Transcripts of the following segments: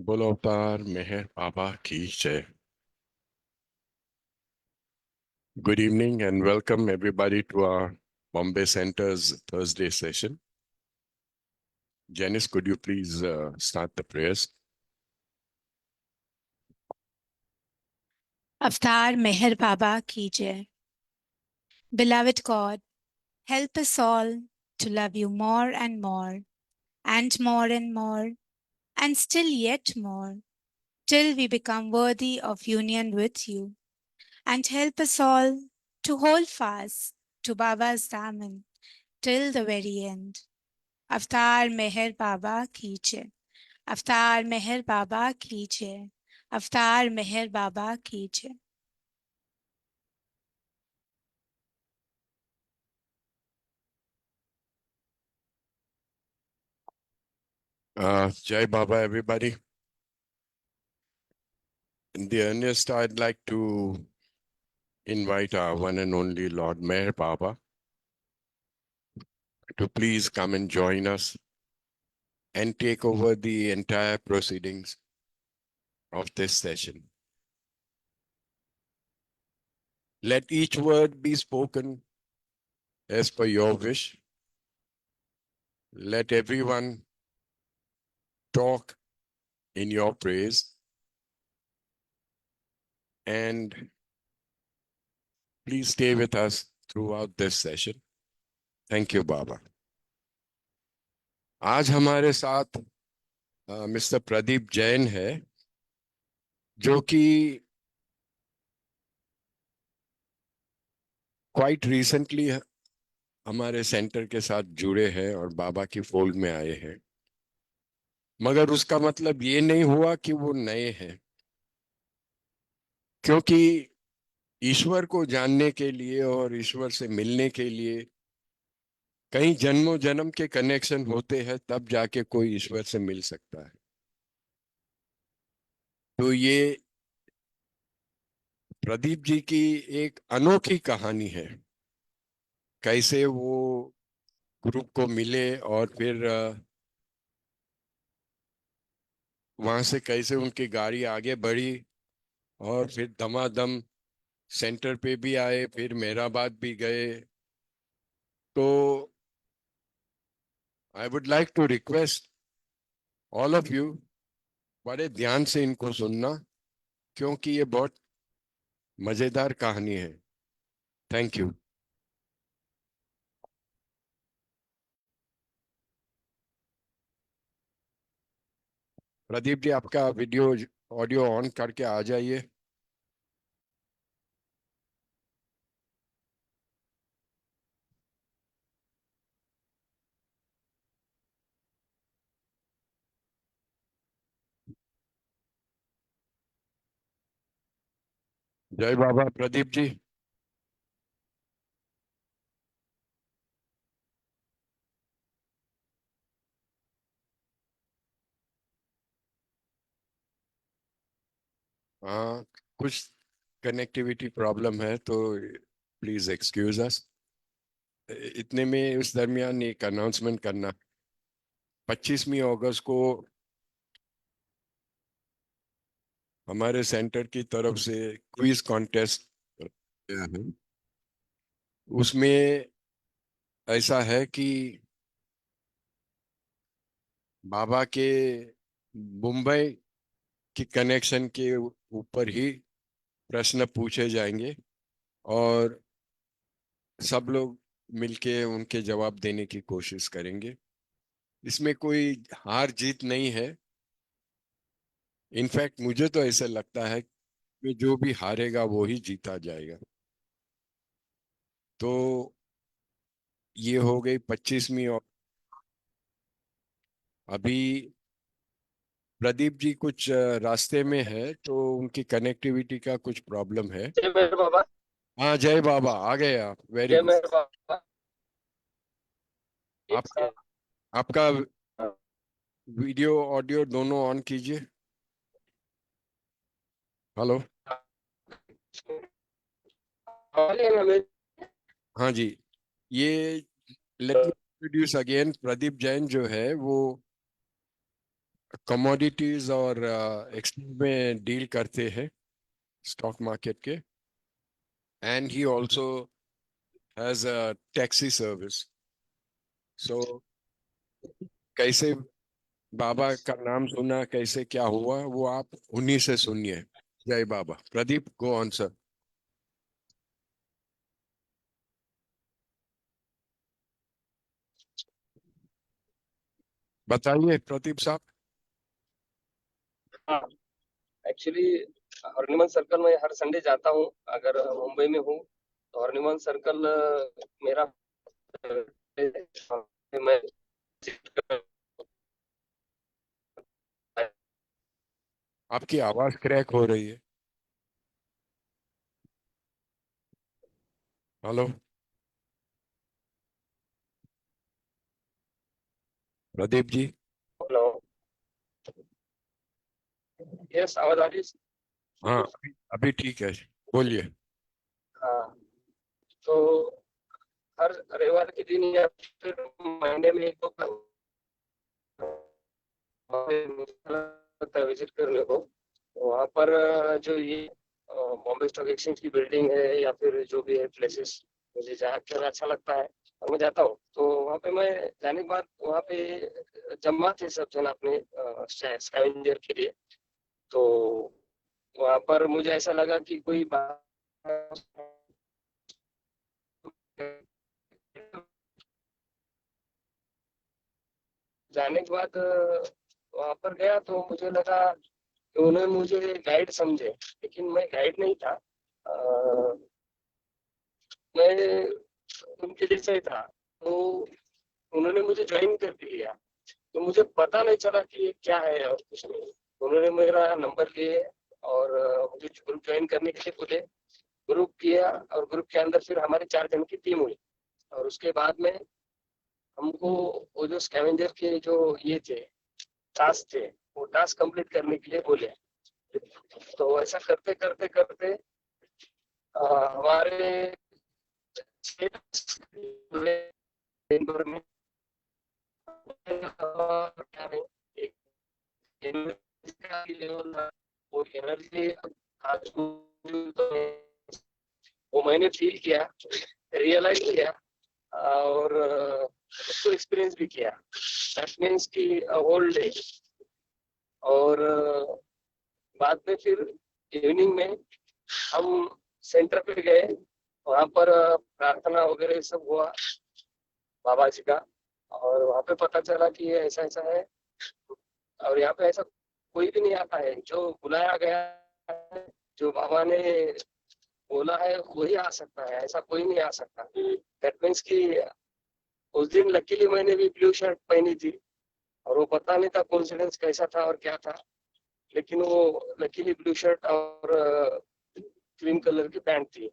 बोलो अवतार मेहर बाबा की जय। Good evening and welcome everybody to our Bombay Center's Thursday session. Janice, could you please start the prayers? Avtar Meher Baba ki jai. Beloved God, help us all to love you more and more, and more and more, and still yet more, till we become worthy of union with you. And help us all to hold fast to Baba's daman till the very end. Avtar Meher Baba ki jai. Avtar Meher Baba ki jai. Avtar Meher Baba ki jai. Jai Baba, everybody. In the earliest, I'd like to invite our one and only Lord Meher Baba to please come and join us and take over the entire proceedings of this session. Let each word be spoken as per your wish. Let everyone talk in your praise, and please stay with us throughout this session. Thank you, Baba. आज हमारे साथ mister Pradeep Jain है, जो कि quite recently हमारे centre के साथ जुड़े हैं और बाबा की फोल्ड में आए हैं। मगर उसका मतलब ये नहीं हुआ कि वो नए हैं, क्योंकि ईश्वर को जानने के लिए और ईश्वर से मिलने के लिए कई जन्मों जन्म के कनेक्शन होते हैं, तब जाके कोई ईश्वर से मिल सकता है। तो ये प्रदीप जी की एक अनोखी कहानी है, कैसे वो ग्रुप को मिले और फिर वहां से कैसे उनकी गाड़ी आगे बढ़ी और फिर दमादम सेंटर पे भी आए, फिर मेहराबाद भी गए। तो I would like to request all of you, बड़े ध्यान से इनको सुनना, क्योंकि ये बहुत मजेदार कहानी है। Thank you. प्रदीप जी, आपका वीडियो ऑडियो ऑन करके आ जाइए। जय बाबा प्रदीप जी। हाँ, कुछ कनेक्टिविटी प्रॉब्लम है, तो प्लीज एक्सक्यूज अस। इतने में उस दरमियान एक अनाउंसमेंट करना। 25वीं अगस्त को हमारे सेंटर की तरफ से क्विज कॉन्टेस्ट है। उसमें ऐसा है कि बाबा के मुंबई की कनेक्शन के ऊपर ही प्रश्न पूछे जाएंगे और सब लोग मिलके उनके जवाब देने की कोशिश करेंगे। इसमें कोई हार जीत नहीं है। इनफैक्ट मुझे तो ऐसा लगता है कि जो भी हारेगा वो ही जीता जाएगा। तो ये हो गई 25वीं। और अभी प्रदीप जी कुछ रास्ते में है, तो उनकी कनेक्टिविटी का कुछ प्रॉब्लम है। जय मेहर बाबा। हाँ, जय बाबा, आ गए आप, वेरी जय गुड। मेहर बाबा। एक आपका से आपका वीडियो ऑडियो दोनों ऑन कीजिए। हेलो। हाँ जी, ये let me introduce again. Pradeep Jain जो है वो कमोडिटीज और एक्सचेंज में डील करते हैं, स्टॉक मार्केट के। And he also has a taxi service. So कैसे बाबा का नाम सुना, कैसे क्या हुआ, वो आप उन्हीं से सुनिए। जय Baba. Pradeep, go on sir. बताइए प्रदीप साहब। हाँ, एक्चुअली हरनिमन सर्कल में हर संडे जाता हूँ। अगर मुंबई में हूँ तो हरनिमन सर्कल मेरा मैं आपकी आवाज क्रैक हो रही है। Hello Pradeep ji. Hello, yes, आवाज आ रही है? हाँ, अभी ठीक है, बोलिए। हाँ, तो हर रविवार के दिन या फिर महीने में एक दो बार विजिट करने को। वहाँ पर जो ये बॉम्बे स्टॉक एक्सचेंज की बिल्डिंग है या फिर जो भी है प्लेसेस, मुझे जाकर अच्छा लगता है और मैं जाता हूँ। तो वहाँ पे मैं जाने के बाद वहाँ पे जमा थे सब जन अपने स्कैवेंजर के लिए। तो वहाँ पर मुझे ऐसा लगा कि कोई बात जाने के बाद वहाँ पर गया तो मुझे लगा कि उन्होंने मुझे गाइड समझे, लेकिन मैं गाइड नहीं था। मैं उनके जैसा ही था। तो उन्होंने मुझे ज्वाइन कर दिया, तो मुझे पता नहीं चला कि ये क्या है और कुछ नहीं। उन्होंने मेरा नंबर लिए और मुझे ग्रुप ज्वाइन करने के लिए बोले। ग्रुप किया और ग्रुप के अंदर फिर हमारे 4 जन की टीम हुई। और उसके बाद में हमको वो जो स्कैवेंजर के जो ये थे, टास्क थे, वो टास्क कंप्लीट करने के लिए बोले। तो ऐसा करते करते करते हमारे 6 दिन भर में क्या नहीं, एक लेवल वो एनर्जी आज तो वो मैंने फील किया, रियलाइज किया और उसको एक्सपीरियंस भी किया। दैट मीन्स की होल डे। और बाद में फिर इवनिंग में हम सेंटर पे गए। वहाँ पर प्रार्थना वगैरह सब हुआ बाबा जी का। और वहाँ पे पता चला कि ये ऐसा ऐसा है और यहाँ पे ऐसा कोई भी नहीं आता है। जो बुलाया गया है, जो बाबा ने बोला है वही आ सकता है, ऐसा कोई नहीं आ सकता। दैट मीन्स कि उस दिन लकीली मैंने भी ब्लू शर्ट पहनी थी और वो पता नहीं था कोइंसिडेंस कैसा था और क्या था, लेकिन वो लकीली ब्लू शर्ट और क्रीम कलर की पैंट थी।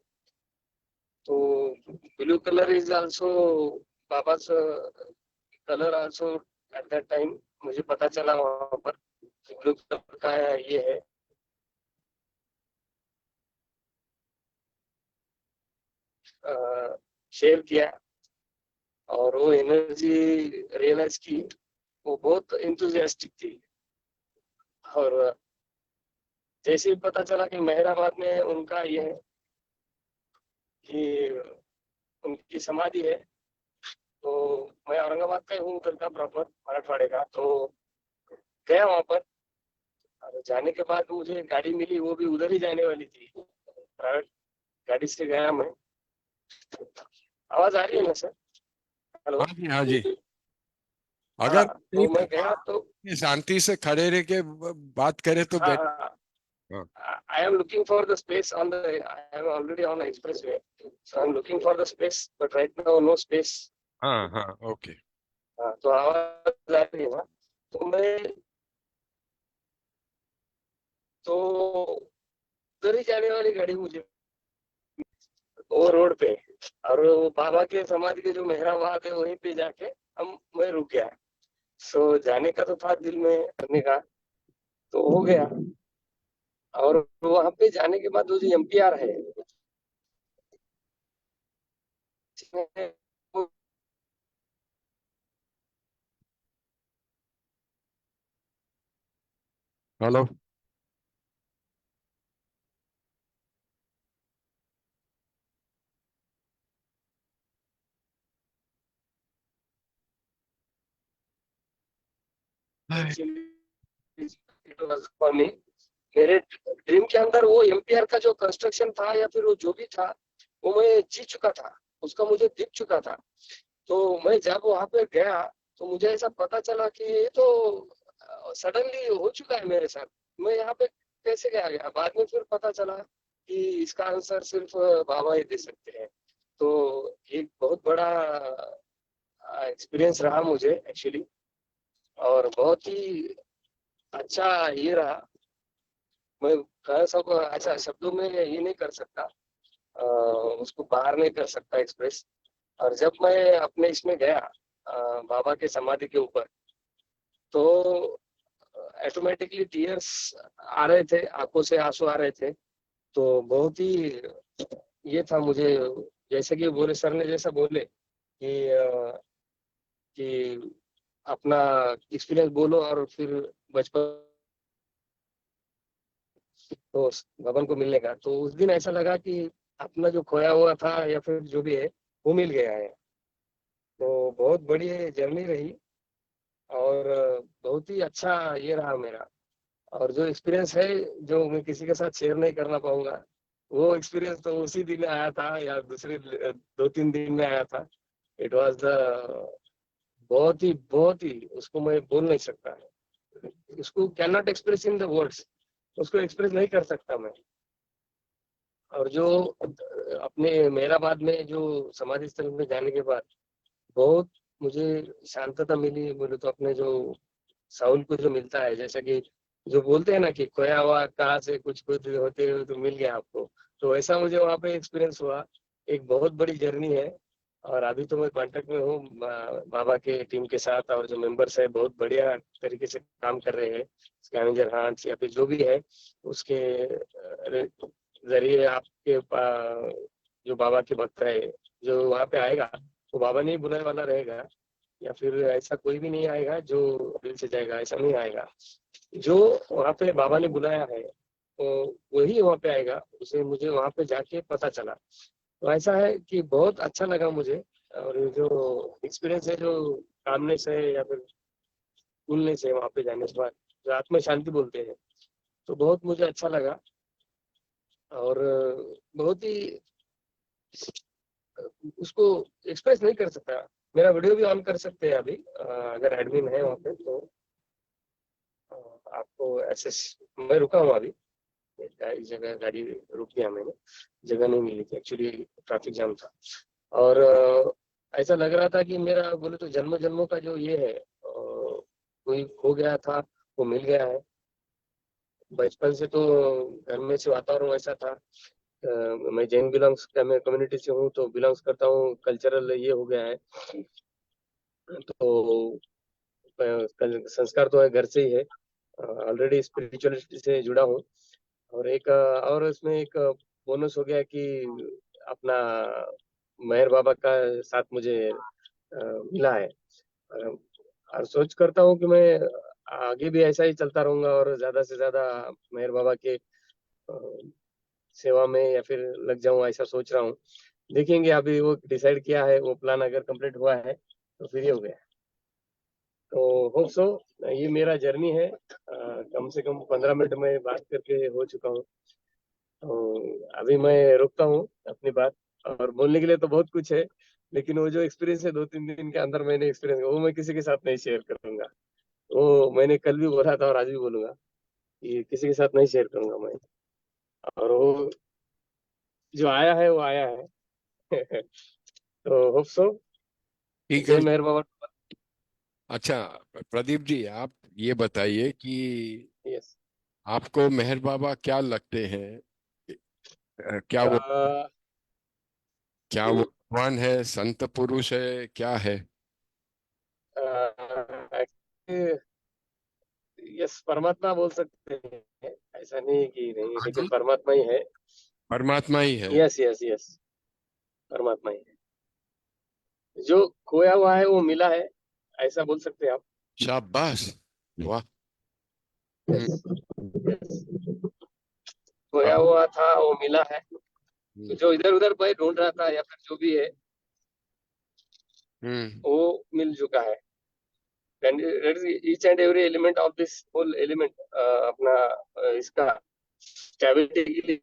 तो blue colour is also Baba's colour also at that time. मुझे पता चला वहां पर ब्लू कलर का ये है। शेयर किया और वो एनर्जी रियलाइज की। वो बहुत इंथुजियास्टिक थी। और जैसे ही पता चला कि मेहराबाद में उनका ये है कि उनकी समाधि है। तो मैं औरंगाबाद का ही हूँ, उधर का प्रॉपर मराठवाड़े का। तो गया वहां पर और जाने के बाद मुझे गाड़ी मिली, वो भी उधर ही जाने वाली थी। प्राइवेट गाड़ी से गया मैं। आवाज आ रही है ना सर? हेलो। हाँ जी, हाँ जी। हाँ, अगर कहीं तो पे मैं गया तो शांति से खड़े रह के बात करे तो हाँ बेटर। हाँ, हाँ, I am looking for the space on the, I am already on the expressway, so I'm looking for the space, but right now no space. हाँ, हाँ, ओके। हाँ, तो आवाज आ रही है ना? तो मैं तो उधर ही जाने वाली गाड़ी मुझे वो रोड पे, और वो बाबा के समाधि के जो मेहराबाद है वहीं पे जाके हम मैं रुक गया। सो जाने का तो था दिल में करने का, तो हो गया। और वहां पे जाने के बाद वो जो एमपीआर है, हेलो। फॉर मी, मेरे ड्रीम के अंदर वो एमपीआर का जो कंस्ट्रक्शन था या फिर वो जो भी था, वो मैं जी चुका था, उसका मुझे दिख चुका था। तो मैं जब वहां पे गया तो मुझे ऐसा पता चला कि ये तो सडनली हो चुका है मेरे साथ। मैं यहाँ पे कैसे गया बाद में फिर पता चला कि इसका आंसर सिर्फ बाबा ही दे सकते हैं। तो एक बहुत बड़ा एक्सपीरियंस रहा मुझे एक्चुअली, और बहुत ही अच्छा ये रहा। मैं कह सकूँ अच्छा शब्दों में ये नहीं कर सकता, उसको बाहर नहीं कर सकता एक्सप्रेस। और जब मैं अपने इसमें गया बाबा के समाधि के ऊपर, तो ऑटोमेटिकली टीयर्स आ रहे थे, आंखों से आंसू आ रहे थे। तो बहुत ही ये था मुझे, जैसे कि बोले सर ने जैसा बोले कि अपना एक्सपीरियंस बोलो और फिर बचपन तो भवन को मिलने का। तो उस दिन ऐसा लगा कि अपना जो खोया हुआ था या फिर जो भी है वो मिल गया है। तो बहुत बड़ी जर्नी रही, और बहुत ही अच्छा ये रहा मेरा। और जो एक्सपीरियंस है जो मैं किसी के साथ शेयर नहीं करना पाऊंगा, वो एक्सपीरियंस तो उसी दिन आया था या दूसरे 2-3 दिन में आया था। इट वाज द बहुत ही उसको मैं बोल नहीं सकता है, उसको can not express in the words, उसको एक्सप्रेस नहीं कर सकता मैं। और जो अपने मेहराबाद में जो समाधि स्थल में जाने के बाद बहुत मुझे शांतता मिली, बोले तो अपने जो साउल को जो मिलता है, जैसा कि जो बोलते हैं ना कि खोया हुआ कहाँ से कुछ कुछ होते हुए तो मिल गया आपको। तो ऐसा मुझे वहाँ पे एक्सपीरियंस हुआ। एक बहुत बड़ी जर्नी है। और अभी तो मैं कांटेक्ट में हूँ बाबा के टीम के साथ, और जो मेंबर्स है बहुत बढ़िया तरीके से काम कर रहे हैं, स्कैवेंजर हंट्स या फिर जो भी है उसके जरिए आपके जो बाबा के भक्त है जो वहाँ पे आएगा, वो बाबा नहीं बुलाने वाला रहेगा, या फिर ऐसा कोई भी नहीं आएगा जो दिल से जाएगा, ऐसा नहीं आएगा। जो वहाँ पे बाबा ने बुलाया है तो वही वहाँ पे आएगा, उसे मुझे वहाँ पे जाके पता चला। तो ऐसा है कि बहुत अच्छा लगा मुझे। और ये जो एक्सपीरियंस है जो कामने से या फिर भूलने से वहाँ पे जाने के बाद जो आत्मा शांति बोलते हैं, तो बहुत मुझे अच्छा लगा। और बहुत ही उसको एक्सप्रेस नहीं कर सकता। मेरा वीडियो भी ऑन कर सकते हैं अभी, अगर एडमिन है वहाँ पे तो अ, आपको एसेस। मैं रुका हूँ अभी, एक जगह गाड़ी रुक गया मैंने, जगह नहीं मिली थी एक्चुअली, ट्रैफिक जाम था। और ऐसा लग रहा था कि मेरा बोले तो जन्म जन्मों का जो ये है कोई खो गया था, वो मिल गया है। बचपन से तो घर में से वातावरण ऐसा था। मैं जैन बिलोंग्स मैं कम्युनिटी से हूँ तो बिलोंग्स करता हूँ, कल्चरल ये हो गया है। तो संस्कार तो है घर से ही है, ऑलरेडी स्पिरिचुअलिटी से जुड़ा हूँ। और एक और इसमें एक बोनस हो गया कि अपना मेहर बाबा का साथ मुझे मिला है। और, और सोच करता हूँ कि मैं आगे भी ऐसा ही चलता रहूंगा और ज्यादा से ज्यादा मेहर बाबा के सेवा में या फिर लग जाऊं, ऐसा सोच रहा हूँ। देखेंगे, अभी वो डिसाइड किया है, वो प्लान अगर कंप्लीट हुआ है तो फिर ये हो गया। तो होप सो, ये मेरा जर्नी है। कम से कम 15 मिनट में बात करके हो चुका हूँ। तो अभी मैं रुकता हूँ अपनी बात। और बोलने के लिए तो बहुत कुछ है, लेकिन वो जो एक्सपीरियंस है 2-3 दिन के अंदर मैंने एक्सपीरियंस, वो मैं किसी के साथ नहीं शेयर करूंगा। वो मैंने कल भी बोला था और आज भी बोलूंगा कि किसी के साथ नहीं शेयर करूंगा मैं। और वो जो आया है वो आया है। तो होप सो। ठीक है। जय मेहर बाबा। अच्छा, प्रदीप जी, आप ये बताइए कि यस। आपको मेहर बाबा क्या लगते हैं? क्या वो भगवान है, संत पुरुष है, क्या है? यस, परमात्मा बोल सकते हैं, ऐसा नहीं है कि नहीं, हाँ लेकिन जी, परमात्मा ही है। परमात्मा ही है। यस यस यस, परमात्मा ही है। जो खोया हुआ है वो मिला है, ऐसा बोल सकते हैं आप। शाबाश, वाह। Yes. Yes. खोया हुआ था वो मिला है, तो जो इधर उधर भाई ढूंढ रहा था या फिर जो भी है वो मिल चुका है। And each and every element of this whole element अपना इसका स्टेबिलिटी के लिए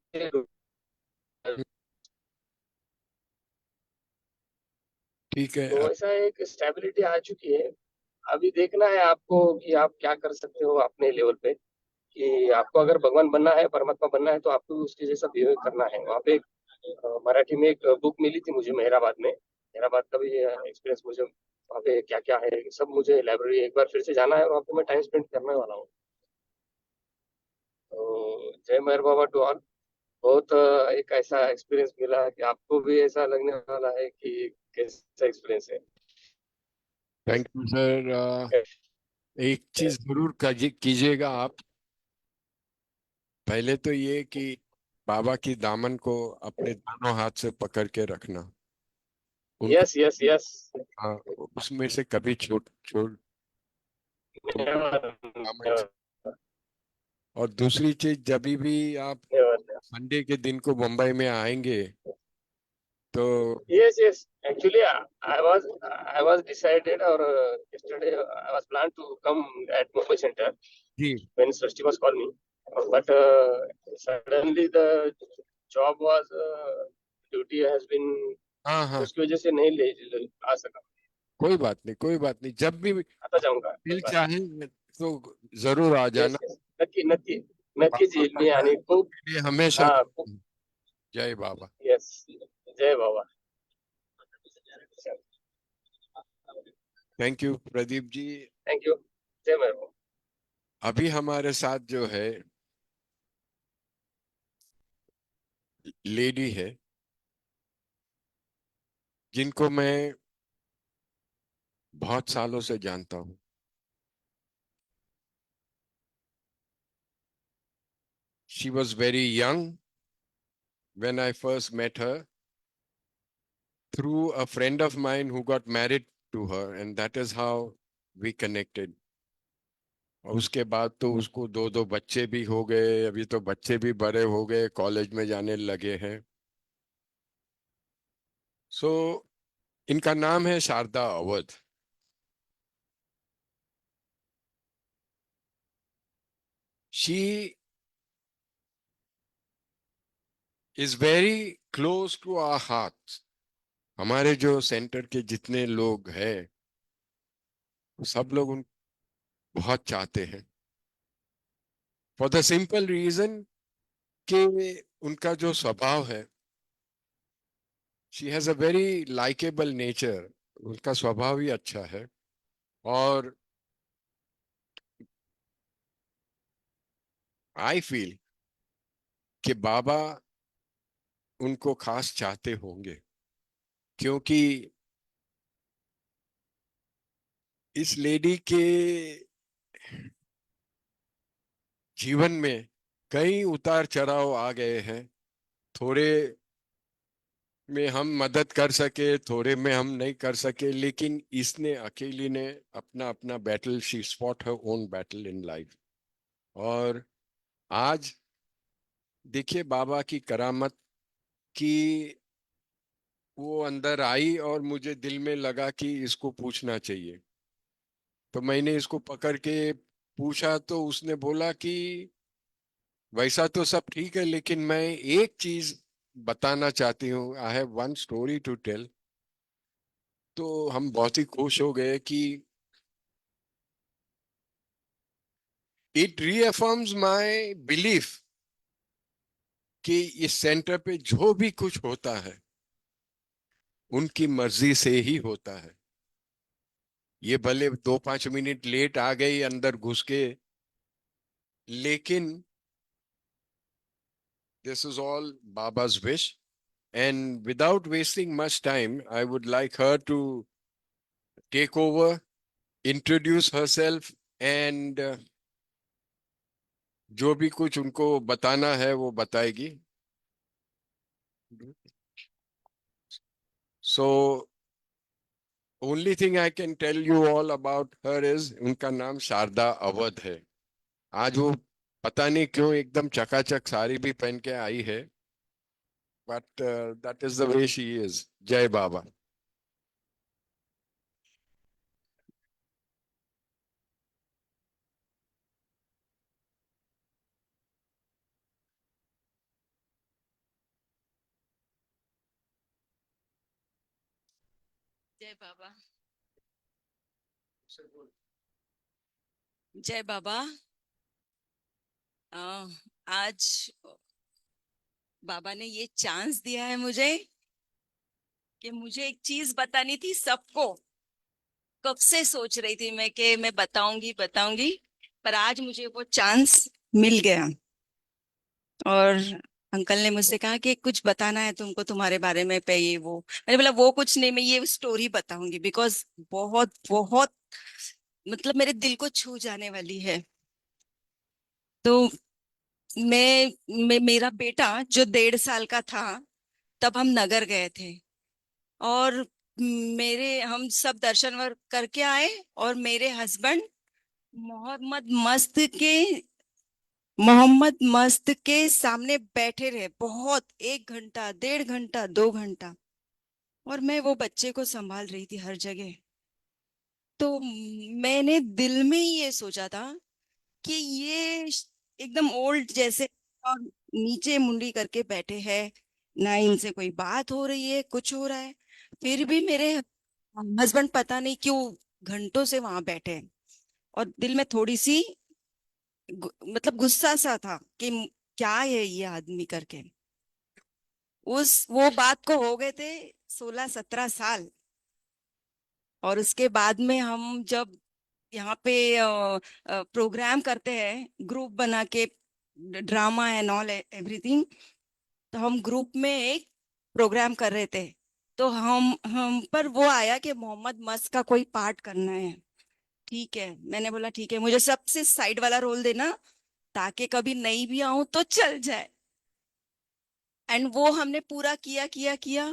ठीक है। तो ऐसा एक स्टेबिलिटी आ चुकी है। अभी देखना है आपको कि आप क्या कर सकते हो अपने लेवल पे, कि आपको अगर भगवान बनना है, परमात्मा बनना है, तो आपको उसके जैसा बिहेव करना है। वहाँ पे मराठी में एक बुक मिली थी मुझे मेहराबाद में। मेहराबाद का भी एक्सपीरियंस मुझे, वहाँ पे क्या क्या है सब, मुझे लाइब्रेरी एक बार फिर से जाना है, वहाँ पे मैं टाइम स्पेंड करने वाला हूँ। तो जय मेहर बाबा टू ऑल। बहुत एक ऐसा एक्सपीरियंस मिला है कि आपको भी ऐसा लगने वाला है कि कैसा एक्सपीरियंस है। Thank you sir. एक चीज जरूर कीजिएगा आप। पहले तो ये कि बाबा की दामन को अपने दोनों हाथ से पकड़ के रखना, उनको। Yes yes yes. हाँ, उसमें से कभी छोड़ छोड़ छोड़ दामन से। और दूसरी चीज, जब भी आप संडे के दिन को मुंबई में आएंगे तो Yes, yes. Actually, I was decided, or yesterday I was planned to come at Mumbai Center ji, when Srishti was called me, but suddenly the job was duty has been, हाँ हाँ, उसकी वजह से नहीं आ सका। कोई बात नहीं, कोई बात नहीं। जब भी आता जाऊंगा दिल कोई बात चाहे तो जरूर आ नहीं। जाना। यस यस, नक्की नक्की नक्कीच बाबा येईल का मी, काम आणि खूप के लिए हमेशा। हा खूप। जय बाबा। यस, जय Baba. Thank you Pradeep ji. Thank you. जय मेहर बाबा। अभी हमारे साथ जो है लेडी है, जिनको मैं बहुत सालों से जानता हूँ। She was very young when I first met her through a friend of mine who got married to her, and that is how we connected. और उसके बाद तो उसको दो दो बच्चे भी हो गए, अभी तो बच्चे भी बड़े हो गए, कॉलेज में जाने लगे हैं। सो इनका नाम है Sharda Awadh. She is very close to our heart. हमारे जो सेंटर के जितने लोग हैं, सब लोग उन बहुत चाहते हैं, फॉर द सिंपल रीजन कि उनका जो स्वभाव है, she has a very likeable nature. उनका स्वभाव ही अच्छा है। और आई फील कि बाबा उनको खास चाहते होंगे, क्योंकि इस लेडी के जीवन में कई उतार चढ़ाव आ गए हैं। थोड़े में हम मदद कर सके, थोड़े में हम नहीं कर सके, लेकिन इसने अकेली ने अपना अपना battle, she fought her own battle in life. और आज देखिए बाबा की करामत की, वो अंदर आई और मुझे दिल में लगा कि इसको पूछना चाहिए। तो मैंने इसको पकड़ के पूछा, तो उसने बोला कि वैसा तो सब ठीक है, लेकिन मैं एक चीज बताना चाहती हूँ, I have one story to tell. तो हम बहुत ही खुश हो गए कि इट रीअफर्म्स माय बिलीफ कि इस सेंटर पे जो भी कुछ होता है उनकी मर्जी से ही होता है। ये भले 2-5 मिनट लेट आ गई अंदर घुस के, लेकिन this is all Baba's wish. And without wasting much time, I would like her to take over, introduce herself, and जो भी कुछ उनको बताना है वो बताएगी। So only thing I can tell you all about her is उनका नाम शारदा अवध है। आज वो पता नहीं क्यों एकदम चकाचक साड़ी भी पहन के आई है, but that is the way she is. जय बाबा। जय बाबा। जय बाबा। अ, आज बाबा ने ये चांस दिया है मुझे कि मुझे एक चीज बतानी थी सबको। कब से सोच रही थी मैं कि मैं बताऊंगी बताऊंगी, पर आज मुझे वो चांस मिल गया। और अंकल ने मुझसे कहा कि कुछ बताना है तुमको तुम्हारे बारे में पे ये वो। मैंने बोला वो कुछ नहीं, मैं ये स्टोरी बताऊंगी बिकॉज बहुत बहुत मतलब मेरे दिल को छू जाने वाली है। तो मेरा बेटा जो 1.5 साल का था तब हम नगर गए थे। और मेरे हम सब दर्शन करके आए। और मेरे हस्बैंड मोहम्मद मस्त के मोहम्मद मस्त के सामने बैठे रहे बहुत, 1 घंटा 1.5 घंटा 2 घंटा। और मैं वो बच्चे को संभाल रही थी हर जगह। तो मैंने दिल में ही ये सोचा था कि ये एकदम ओल्ड जैसे, और नीचे मुंडी करके बैठे हैं, ना इनसे कोई बात हो रही है कुछ हो रहा है। फिर भी मेरे हस्बैंड पता नहीं क्यों घंटों से वहां बैठे हैं। और दिल में थोड़ी सी मतलब गुस्सा सा था कि क्या है ये आदमी करके। उस वो बात को हो गए थे 16-17 साल। और उसके बाद में हम जब यहाँ पे प्रोग्राम करते हैं ग्रुप बना के, ड्रामा एंड ऑल एवरीथिंग, तो हम ग्रुप में एक प्रोग्राम कर रहे थे। तो हम पर वो आया कि मोहम्मद मस्त का कोई पार्ट करना है। ठीक है, मैंने बोला ठीक है, मुझे सबसे साइड वाला रोल देना ताकि कभी नहीं भी आऊं तो चल जाए। एंड वो हमने पूरा किया किया किया।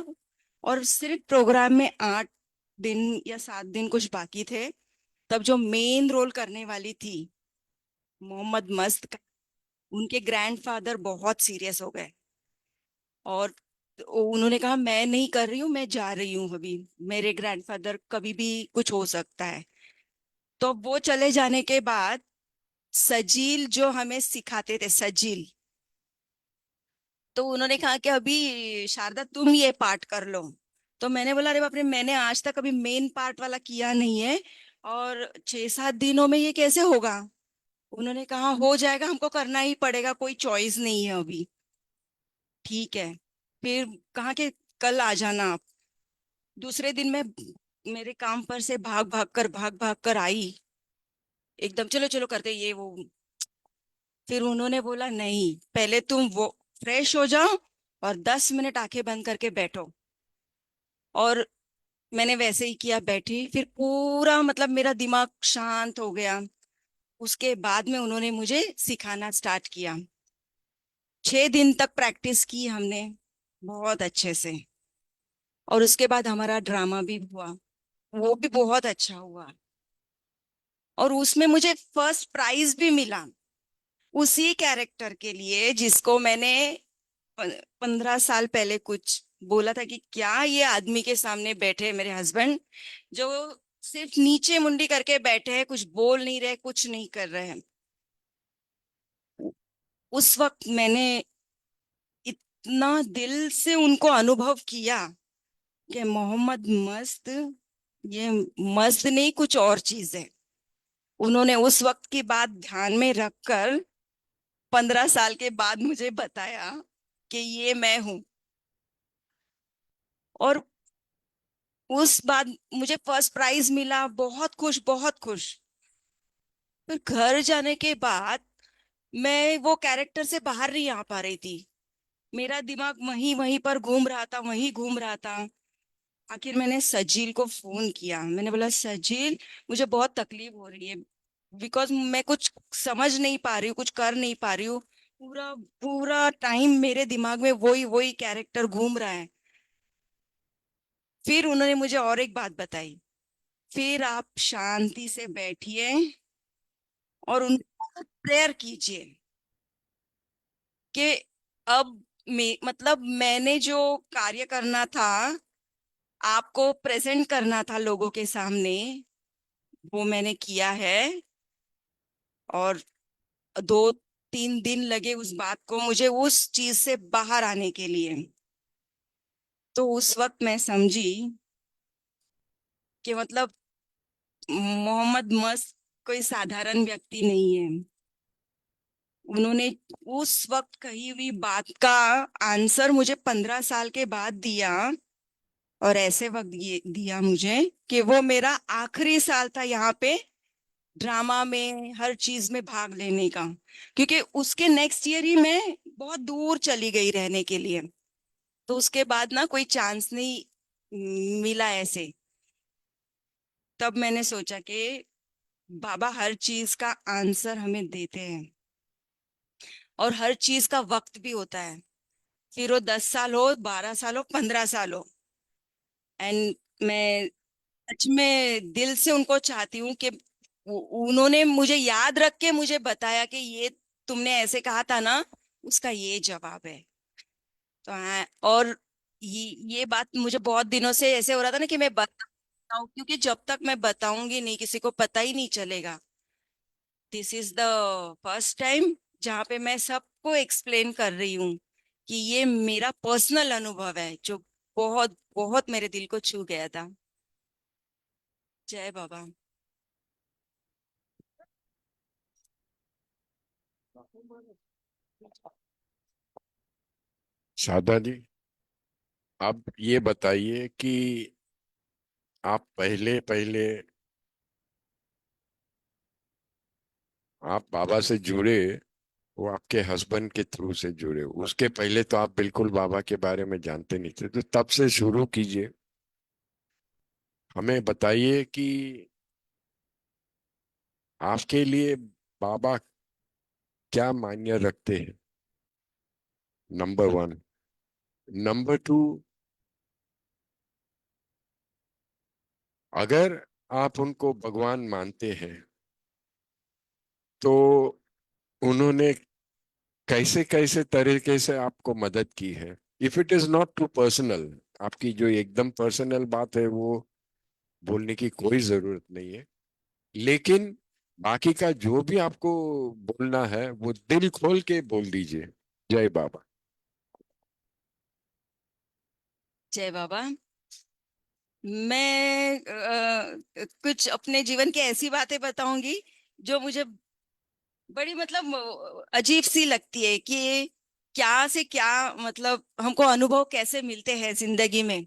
और सिर्फ प्रोग्राम में 8 दिन या 7 दिन कुछ बाकी थे, तब जो मेन रोल करने वाली थी मोहम्मद मस्त का, उनके ग्रैंडफादर बहुत सीरियस हो गए। और उन्होंने कहा मैं नहीं कर रही हूँ, मैं जा रही हूँ अभी, मेरे ग्रैंडफादर कभी भी कुछ हो सकता है। तो वो चले जाने के बाद सजील जो हमें सिखाते थे, सजील, तो उन्होंने कहा कि अभी शारदा तुम ये पार्ट कर लो। तो मैंने बोला अरे बाप रे, मैंने आज तक अभी मेन पार्ट वाला किया नहीं है, और 6-7 दिनों में ये कैसे होगा। उन्होंने कहा हो जाएगा, हमको करना ही पड़ेगा, कोई चॉइस नहीं है अभी। ठीक है। फिर कहा कि कल आ जाना आप। दूसरे दिन मैं मेरे काम पर से भाग भाग कर आई, एकदम चलो चलो करते ये वो। फिर उन्होंने बोला नहीं, पहले तुम वो फ्रेश हो जाओ और 10 मिनट आंखें बंद करके बैठो। और मैंने वैसे ही किया, बैठी, फिर पूरा मतलब मेरा दिमाग शांत हो गया। उसके बाद में उन्होंने मुझे सिखाना स्टार्ट किया। 6 दिन तक प्रैक्टिस की हमने बहुत अच्छे से। और उसके बाद हमारा ड्रामा भी हुआ, वो भी बहुत अच्छा हुआ। और उसमें मुझे फर्स्ट प्राइज भी मिला उसी कैरेक्टर के लिए जिसको मैंने 15 साल पहले कुछ बोला था कि क्या ये आदमी के सामने बैठे मेरे हस्बैंड, जो सिर्फ नीचे मुंडी करके बैठे हैं, कुछ बोल नहीं रहे, कुछ नहीं कर रहे हैं। उस वक्त मैंने इतना दिल से उनको अनुभव किया कि मोहम्मद मस्त ये मस्त नहीं, कुछ और चीज है। उन्होंने उस वक्त की बात ध्यान में रखकर 15 साल के बाद मुझे बताया कि ये मैं हूं। और उस बाद मुझे फर्स्ट प्राइज मिला, बहुत खुश बहुत खुश। फिर घर जाने के बाद मैं वो कैरेक्टर से बाहर नहीं आ पा रही थी। मेरा दिमाग वहीं वहीं पर घूम रहा था, वहीं घूम रहा था। आखिर मैंने सजील को फोन किया, मैंने बोला सजील मुझे बहुत तकलीफ हो रही है, बिकॉज मैं कुछ समझ नहीं पा रही हूँ, कुछ कर नहीं पा रही हूँ। पूरा पूरा टाइम मेरे दिमाग में वही वही कैरेक्टर घूम रहा है। फिर उन्होंने मुझे और एक बात बताई, फिर आप शांति से बैठिए और उन प्रेयर कीजिए कि अब मतलब मैंने जो कार्य करना था, आपको प्रेजेंट करना था लोगों के सामने, वो मैंने किया है। और 2-3 दिन लगे उस बात को मुझे उस चीज से बाहर आने के लिए। तो उस वक्त मैं समझी कि मतलब मोहम्मद मस्त कोई साधारण व्यक्ति नहीं है। उन्होंने उस वक्त कही हुई बात का आंसर मुझे 15 साल के बाद दिया। और ऐसे वक्त ये दिया मुझे कि वो मेरा आखिरी साल था यहाँ पे ड्रामा में, हर चीज में भाग लेने का। क्योंकि उसके नेक्स्ट ईयर ही मैं बहुत दूर चली गई रहने के लिए। तो उसके बाद ना कोई चांस नहीं मिला ऐसे। तब मैंने सोचा कि बाबा हर चीज का आंसर हमें देते हैं, और हर चीज का वक्त भी होता है। फिर वो 10 साल हो, 12 साल हो, 15 साल हो। एंड मैं सच में दिल से उनको चाहती हूँ कि उन्होंने मुझे याद रख के मुझे बताया कि ये तुमने ऐसे कहा था ना, उसका ये जवाब है। तो हाँ, और ये बात मुझे बहुत दिनों से ऐसे हो रहा था ना कि मैं बताऊं, क्योंकि जब तक मैं बताऊंगी नहीं किसी को पता ही नहीं चलेगा। This is the first time जहाँ पे मैं सबको एक्सप्लेन कर रही हूँ कि ये मेरा पर्सनल अनुभव है जो बहुत बहुत मेरे दिल को छू गया था। जय बाबा। शादा जी, अब ये बताइए कि आप पहले पहले आप बाबा से जुड़े, वो आपके हस्बैंड के थ्रू से जुड़े, उसके पहले तो आप बिल्कुल बाबा के बारे में जानते नहीं थे, तो तब से शुरू कीजिए। हमें बताइए कि आपके लिए बाबा क्या मान्य रखते हैं, नंबर वन। नंबर टू, अगर आप उनको भगवान मानते हैं तो उन्होंने कैसे कैसे तरीके से आपको मदद की है। If it is not too personal, आपकी जो एकदम पर्सनल बात है वो बोलने की कोई जरूरत नहीं है, लेकिन बाकी का जो भी आपको बोलना है वो दिल खोल के बोल दीजिए। जय बाबा। जय बाबा। मैं कुछ अपने जीवन की ऐसी बातें बताऊंगी जो मुझे बड़ी मतलब अजीब सी लगती है कि क्या से क्या, मतलब हमको अनुभव कैसे मिलते हैं जिंदगी में।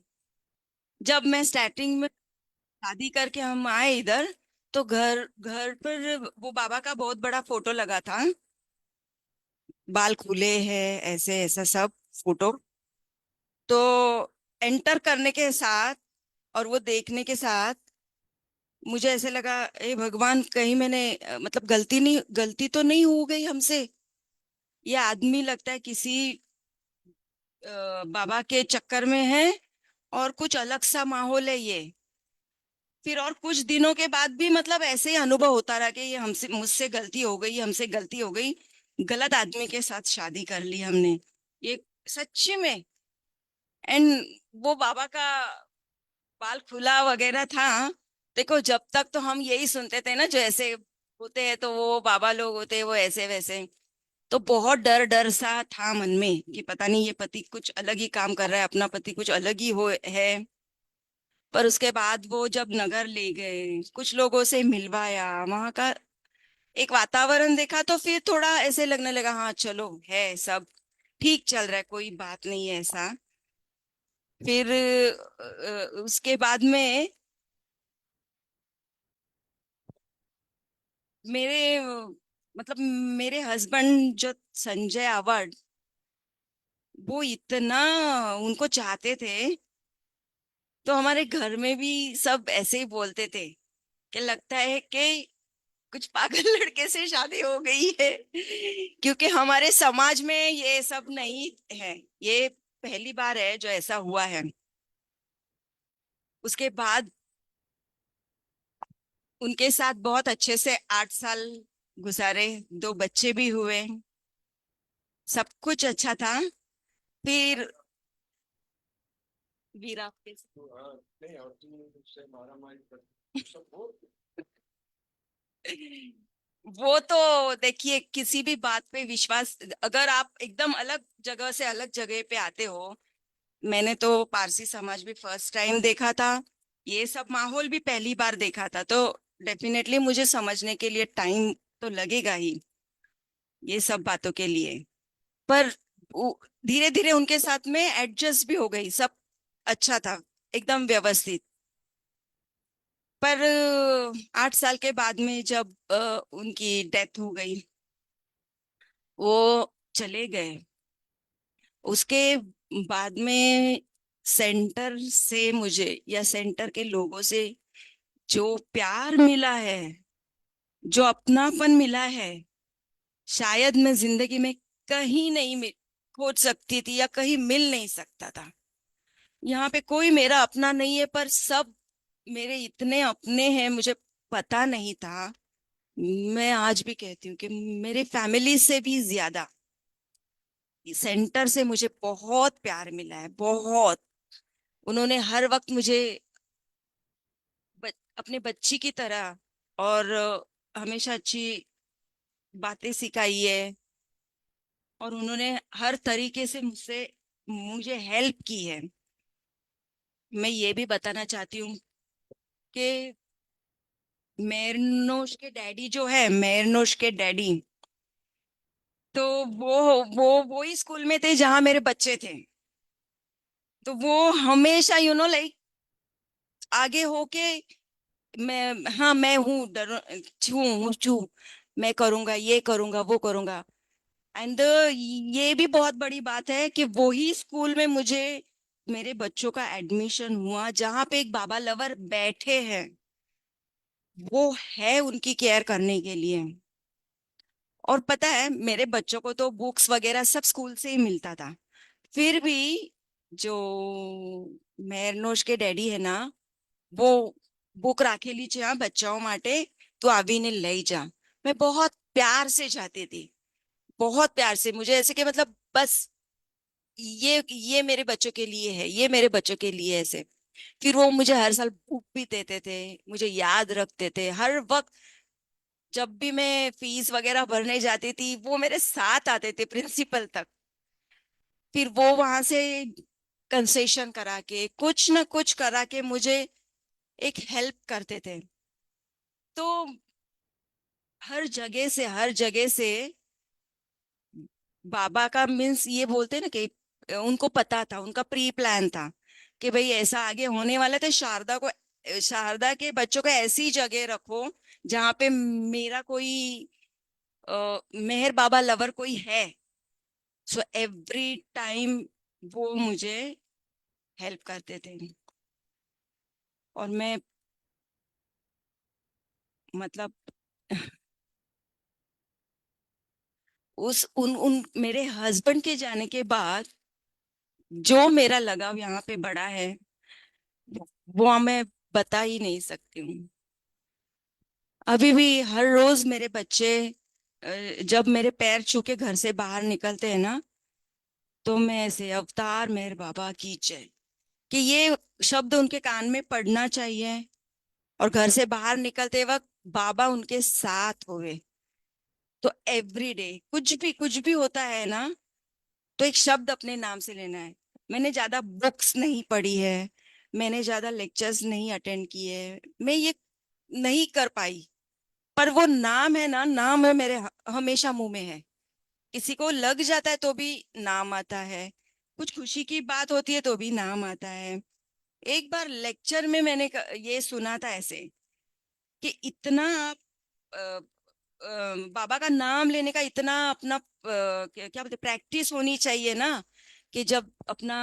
जब मैं स्टार्टिंग में शादी करके हम आए इधर, तो घर घर पर वो बाबा का बहुत बड़ा फोटो लगा था। बाल खुले हैं ऐसे, ऐसा सब फोटो। तो एंटर करने के साथ और वो देखने के साथ मुझे ऐसे लगा, ए भगवान, कहीं मैंने मतलब गलती तो नहीं हो गई हमसे। ये आदमी लगता है किसी बाबा के चक्कर में है, और कुछ अलग सा माहौल है ये। फिर और कुछ दिनों के बाद भी मतलब ऐसे ही अनुभव होता रहा कि ये हमसे मुझसे गलती हो गई, हमसे गलती हो गई। गलत आदमी के साथ शादी कर ली हमने, ये सच्ची में। एंड वो बाबा का बाल खुला वगैरह था। देखो, जब तक तो हम यही सुनते थे ना, जो ऐसे होते हैं तो वो बाबा लोग होते हैं, वो ऐसे वैसे। तो बहुत डर डर सा था मन में कि पता नहीं ये पति कुछ अलग ही काम कर रहा है, अपना पति कुछ अलग ही हो है। पर उसके बाद वो जब नगर ले गए, कुछ लोगों से मिलवाया, वहां का एक वातावरण देखा, तो फिर थोड़ा ऐसे लगने लगा, हाँ चलो है सब ठीक चल रहा है, कोई बात नहीं है ऐसा। फिर उसके बाद में मेरे मतलब मेरे हस्बैंड जो संजय अवार्ड, वो इतना उनको चाहते थे। तो हमारे घर में भी सब ऐसे ही बोलते थे कि लगता है कि कुछ पागल लड़के से शादी हो गई है। क्योंकि हमारे समाज में ये सब नहीं है, ये पहली बार है जो ऐसा हुआ है। उसके बाद उनके साथ बहुत अच्छे से 8 साल गुजारे, 2 बच्चे भी हुए, सब कुछ अच्छा था। फिर वीरा तो हाँ, नहीं और तुम उससे मारामारी सब हो। वो तो देखिए, किसी भी बात पे विश्वास, अगर आप एकदम अलग जगह से अलग जगह पे आते हो, मैंने तो पारसी समाज भी फर्स्ट टाइम देखा था, ये सब माहौल भी पहली बार देखा था, तो डेफिनेटली मुझे समझने के लिए टाइम तो लगेगा ही ये सब बातों के लिए। पर धीरे धीरे उनके साथ में एडजस्ट भी हो गई, सब अच्छा था, एकदम व्यवस्थित। पर 8 साल के बाद में जब उनकी डेथ हो गई, वो चले गए, उसके बाद में सेंटर से मुझे या सेंटर के लोगों से जो प्यार मिला है, जो अपनापन मिला है, शायद मैं जिंदगी में कहीं नहीं खोज सकती थी या कहीं मिल नहीं सकता था। यहाँ पे कोई मेरा अपना नहीं है, पर सब मेरे इतने अपने हैं, मुझे पता नहीं था। मैं आज भी कहती हूँ कि मेरे फैमिली से भी ज्यादा सेंटर से मुझे बहुत प्यार मिला है, बहुत। उन्होंने हर वक्त मुझे अपने बच्ची की तरह और हमेशा अच्छी बातें सिखाई है, और उन्होंने हर तरीके से मुझसे मुझे हेल्प की है। मैं ये भी बताना चाहती हूँ कि मेरनोश के डैडी जो है, मेरनोश के डैडी, तो वो ही स्कूल में थे जहां मेरे बच्चे थे। तो वो हमेशा लाइक आगे होके, मैं, हाँ मैं हूँ, डर हूँ, मैं करूंगा, ये करूंगा, वो करूंगा। एंड ये भी बहुत बड़ी बात है कि वो ही स्कूल में मुझे मेरे बच्चों का एडमिशन हुआ, जहाँ पे एक बाबा लवर बैठे हैं, वो है उनकी केयर करने के लिए। और पता है, मेरे बच्चों को तो बुक्स वगैरह सब स्कूल से ही मिलता था, फिर भी जो મેરનોશ के डैडी है ना, वो बुक રાખેલી છે આ બચ્ચાઓ માટે, तो આવીને લઈ જા। मैं बहुत प्यार से जाती थी, बहुत प्यार से, मुझे ऐसे कि मतलब बस ये मेरे बच्चों के लिए है, ये मेरे बच्चों के लिए ऐसे। फिर वो मुझे हर साल बुक भी देते थे, मुझे याद रखते थे हर वक्त। जब भी मैं फीस वगैरह भरने जाती थी, वो मेरे साथ आते थे प्रिंसिपल तक। फिर वो वहां से कंसेशन करा के, कुछ ना कुछ करा के मुझे एक हेल्प करते थे। तो हर जगह से बाबा का मीन्स ये बोलते ना कि उनको पता था, उनका प्री प्लान था कि भाई ऐसा आगे होने वाला था। शारदा के बच्चों को ऐसी जगह रखो जहाँ पे मेरा कोई मेहर बाबा लवर कोई है। सो एवरी टाइम वो मुझे हेल्प करते थे। और मैं, मतलब उस उन मेरे हस्बैंड के जाने के बाद जो मेरा लगाव यहाँ पे बढ़ा है, वो मैं बता ही नहीं सकती हूँ। अभी भी हर रोज मेरे बच्चे जब मेरे पैर छू के घर से बाहर निकलते हैं ना, तो मैं ऐसे अवतार मेहर बाबा की जय, कि ये शब्द उनके कान में पड़ना चाहिए। और घर से बाहर निकलते वक्त बाबा उनके साथ हुए। तो एवरी डे कुछ भी होता है ना, तो एक शब्द अपने नाम से लेना है। मैंने ज्यादा बुक्स नहीं पढ़ी है, मैंने ज्यादा लेक्चर्स नहीं अटेंड किए, मैं ये नहीं कर पाई। पर वो नाम है ना, नाम है मेरे हमेशा मुंह में है। किसी को लग जाता है तो भी नाम आता है, कुछ खुशी की बात होती है तो भी नाम आता है। एक बार लेक्चर में मैंने ये सुना था ऐसे, कि इतना आप बाबा का नाम लेने का इतना अपना क्या बोलते, प्रैक्टिस होनी चाहिए ना, कि जब अपना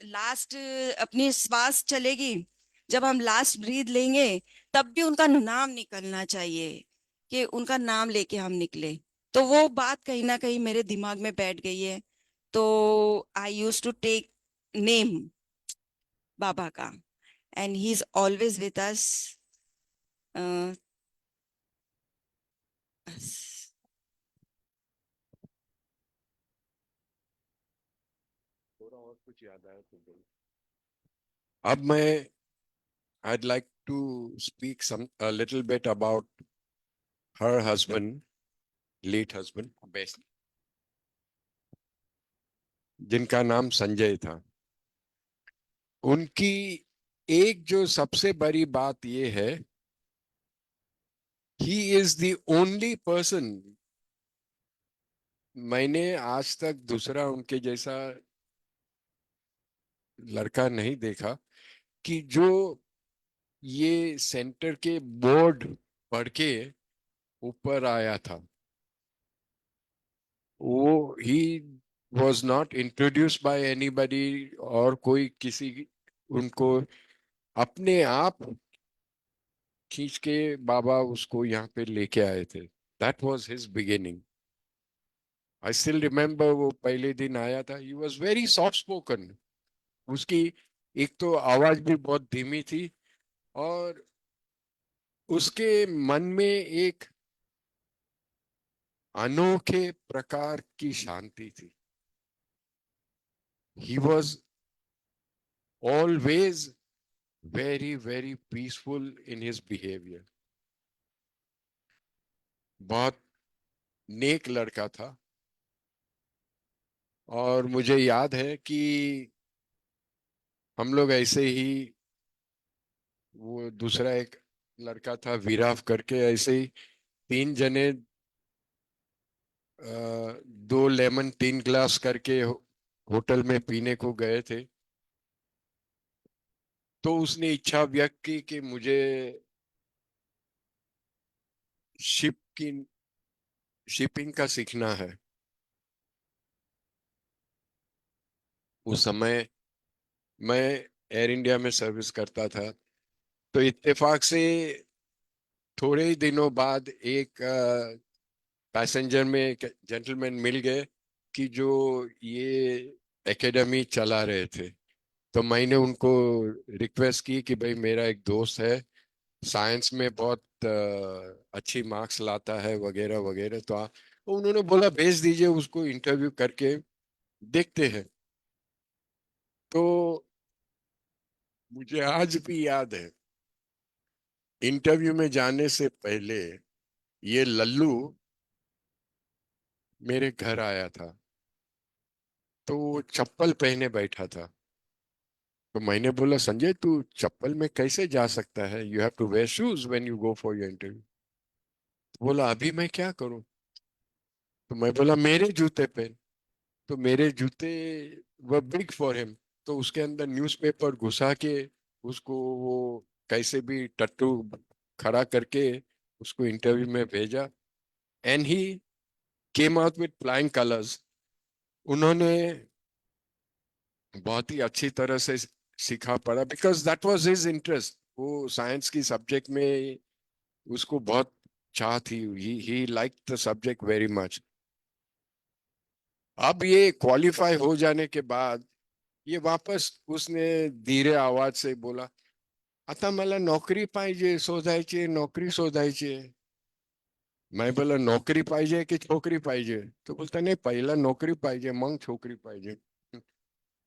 लास्ट, अपनी श्वास चलेगी, जब हम लास्ट ब्रीथ लेंगे, तब भी उनका नाम निकलना चाहिए, कि उनका नाम लेके हम निकले। तो वो बात कहीं ना कहीं मेरे दिमाग में बैठ गई है। तो आई यूज टू टेक नेम बाबा का, and he is always with us. और कुछ याद आया तो बोलो। अब मैं I'd like to speak a little bit about her husband, late husband, best, जिनका नाम संजय था। उनकी एक जो सबसे बड़ी बात ये है, he is the only person, मैंने आज तक दूसरा उनके जैसा लड़का नहीं देखा कि जो ये सेंटर के बोर्ड पढ़ के ऊपर आया था। वो he was not introduce by anybody, और कोई किसी उनको अपने आप खींच के बाबा उसको यहाँ पे लेके आए थे। That was his beginning. I still remember वो पहले दिन आया था, ही वॉज वेरी सॉफ्ट स्पोकन। उसकी एक तो आवाज भी बहुत धीमी थी, और उसके मन में एक अनोखे प्रकार की शांति थी। He was always very very peaceful in his behavior। बहुत नेक लड़का था। और मुझे याद है कि हम लोग ऐसे ही, वो दूसरा एक लड़का था विराफ करके, ऐसे ही तीन जने 2 लेमन 3 ग्लास करके होटल में पीने को गए थे। तो उसने इच्छा व्यक्त की कि मुझे शिप की शिपिंग का सीखना है। उस समय मैं एयर इंडिया में सर्विस करता था। तो इत्तेफाक से थोड़े ही दिनों बाद एक पैसेंजर में एक जेंटलमैन मिल गए कि जो ये एकेडमी चला रहे थे। तो मैंने उनको रिक्वेस्ट की कि भाई मेरा एक दोस्त है, साइंस में बहुत अच्छी मार्क्स लाता है वगैरह वगैरह। तो उन्होंने बोला भेज दीजिए उसको, इंटरव्यू करके देखते हैं। तो मुझे आज भी याद है, इंटरव्यू में जाने से पहले ये लल्लू मेरे घर आया था। तो वो चप्पल पहने बैठा था। तो मैंने बोला संजय तू चप्पल में कैसे जा सकता है, you have to wear shoes when you go for your interview. बोला अभी मैं क्या करूं। तो मैं बोला मेरे जूते पहन। तो मेरे जूते वर बिग फॉर हिम। तो उसके अंदर न्यूज़पेपर घुसा के उसको वो कैसे भी टट्टू खड़ा करके उसको इंटरव्यू में भेजा। And he came out with flying colours. उन्होंने बहुत ही अच्छी तरह से सीखा पड़ा, because that was his interest. वो साइंस की सब्जेक्ट में उसको बहुत चाह थी। He like the subject very much. अब ये क्वालिफाई हो जाने के बाद ये वापस उसने धीरे आवाज से बोला, आता मला नोकरी पाहिजे, शोधायची नोकरी शोधायची। मैं बोला नोकरी पाहिजे की छोकरी पाहिजे। तो बोलता नहीं पहिला नोकरी पाहिजे मग छोकरी पाहिजे।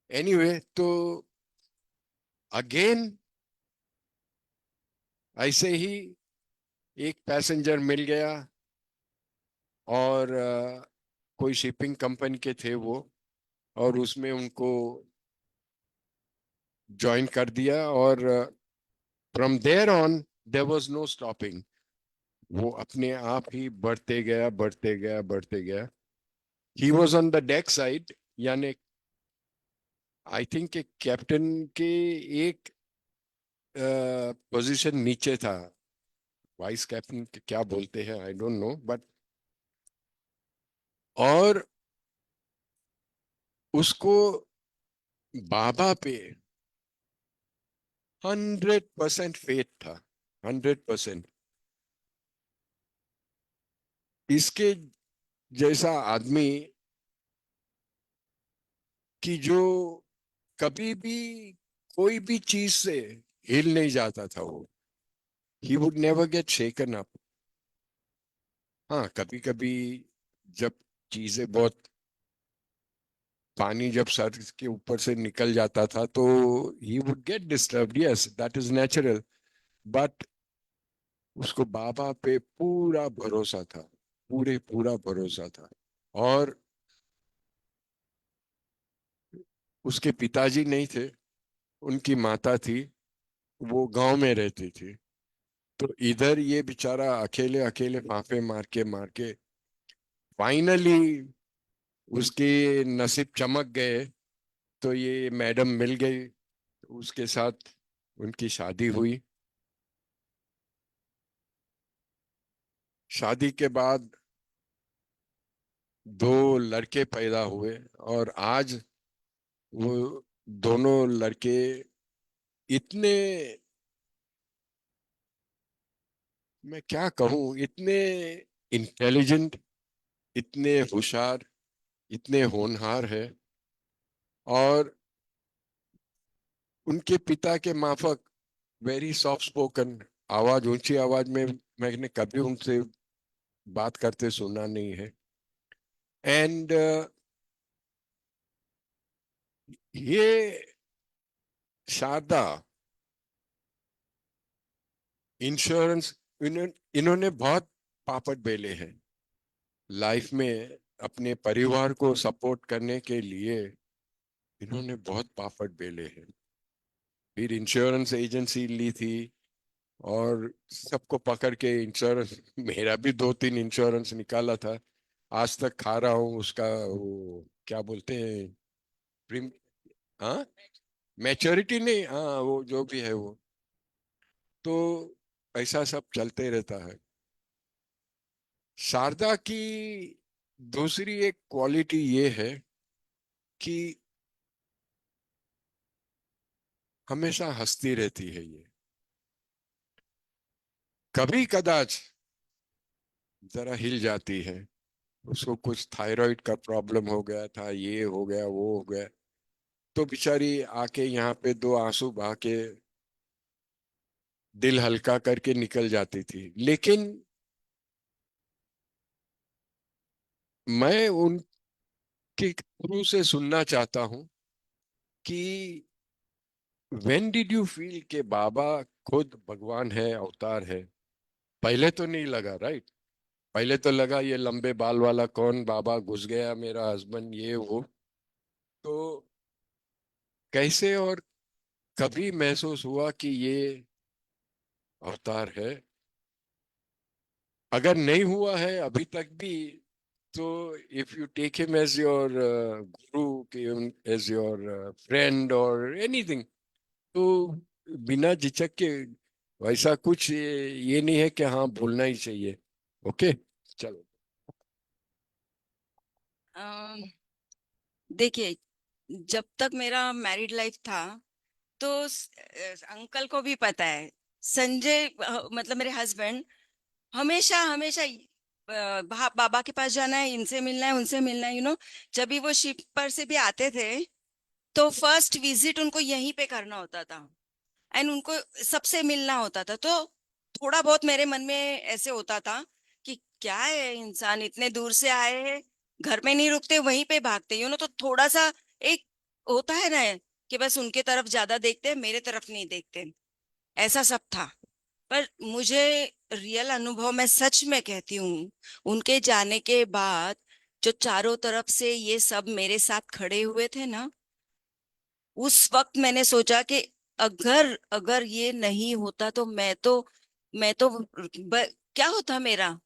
एनीवे, तो अगेन ऐसे ही एक पैसेंजर मिल गया, और कोई शिपिंग कंपनी के थे वो, और उसमें उनको ज्वाइन कर दिया। और from there on there was no stopping. वो अपने आप ही बढ़ते गया बढ़ते गया बढ़ते गया। He was on the deck side, यानी आई थिंक एक कैप्टन के एक पोजीशन नीचे था। वाइस कैप्टन क्या बोलते हैं आई डोंट नो, बट और उसको बाबा पे 100% फेथ था। 100%। इसके जैसा आदमी कि जो कभी भी कोई भी चीज से हिल नहीं जाता था वो। He would never get shaken up. हाँ, कभी कभी जब चीजें बहुत पानी जब सर के ऊपर से निकल जाता था तो he would get disturbed, yes that is natural, but उसको बाबा पे पूरा भरोसा था, पूरा भरोसा था। और उसके पिताजी नहीं थे, उनकी माता थी, वो गांव में रहती थी। तो इधर ये बेचारा अकेले अकेले फांफे मार के फाइनली उसके नसीब चमक गए। तो ये मैडम मिल गई, उसके साथ उनकी शादी हुई। शादी के बाद दो लड़के पैदा हुए, और आज वो दोनों लड़के इतने, मैं क्या कहूँ, इतने इंटेलिजेंट, इतने होशियार, इतने होनहार है। और उनके पिता के माफक वेरी सॉफ्ट स्पोकन, आवाज ऊंची आवाज में मैंने कभी उनसे बात करते सुना नहीं है। एंड ये शारदा इंश्योरेंस, इन्होंने बहुत पापड़ बेले हैं लाइफ में। अपने परिवार को सपोर्ट करने के लिए इन्होंने बहुत पापड़ बेले हैं। फिर इंश्योरेंस एजेंसी ली थी, और सबको पकड़ के इंश्योरेंस मेरा भी दो तीन इंश्योरेंस निकाला था। आज तक खा रहा हूँ उसका, वो क्या बोलते हैं, प्रीम, हाँ, मैच्योरिटी नहीं, हाँ वो जो भी है वो। तो ऐसा सब चलते रहता है। शारदा की दूसरी एक क्वालिटी ये है कि हमेशा हंसती रहती है ये। कभी कदाच जरा हिल जाती है, उसको कुछ थायराइड का प्रॉब्लम हो गया था, ये हो गया वो हो गया, तो बेचारी आके यहाँ पे दो आंसू बहा के दिल हल्का करके निकल जाती थी। लेकिन मैं उनके थ्रू से सुनना चाहता हूँ कि व्हेन डिड यू फील के बाबा खुद भगवान है, अवतार है? पहले तो नहीं लगा, राइट? पहले तो लगा ये लंबे बाल वाला कौन बाबा घुस गया मेरा हस्बैंड, ये वो। तो कैसे और कभी महसूस हुआ कि ये अवतार है? अगर नहीं हुआ है अभी तक भी, तो if you take him as your guru, as your friend और एनीथिंग, तो बिना झिझक के, वैसा कुछ ये नहीं है कि हाँ भूलना ही चाहिए। ओके, चलो। अम, देखिए, जब तक मेरा मैरिड लाइफ था तो अंकल को भी पता है, संजय मतलब मेरे हस्बैंड हमेशा हमेशा बाबा के पास जाना है, इनसे मिलना है, उनसे मिलना है, जब भी वो शिप पर से भी आते थे तो फर्स्ट विजिट उनको यहीं पे करना होता था, एंड उनको सबसे मिलना होता था। तो थोड़ा बहुत मेरे मन में ऐसे होता था कि क्या है, इंसान इतने दूर से आए हैं, घर में नहीं रुकते, वहीं पे भागते, तो थोड़ा सा एक होता है ना कि बस उनके तरफ ज्यादा देखते हैं, मेरे तरफ नहीं देखते, ऐसा सब था। पर मुझे रियल अनुभव, मैं सच में कहती हूँ, उनके जाने के बाद जो चारों तरफ से ये सब मेरे साथ खड़े हुए थे ना, उस वक्त मैंने सोचा कि अगर अगर ये नहीं होता तो मैं तो क्या होता मेरा।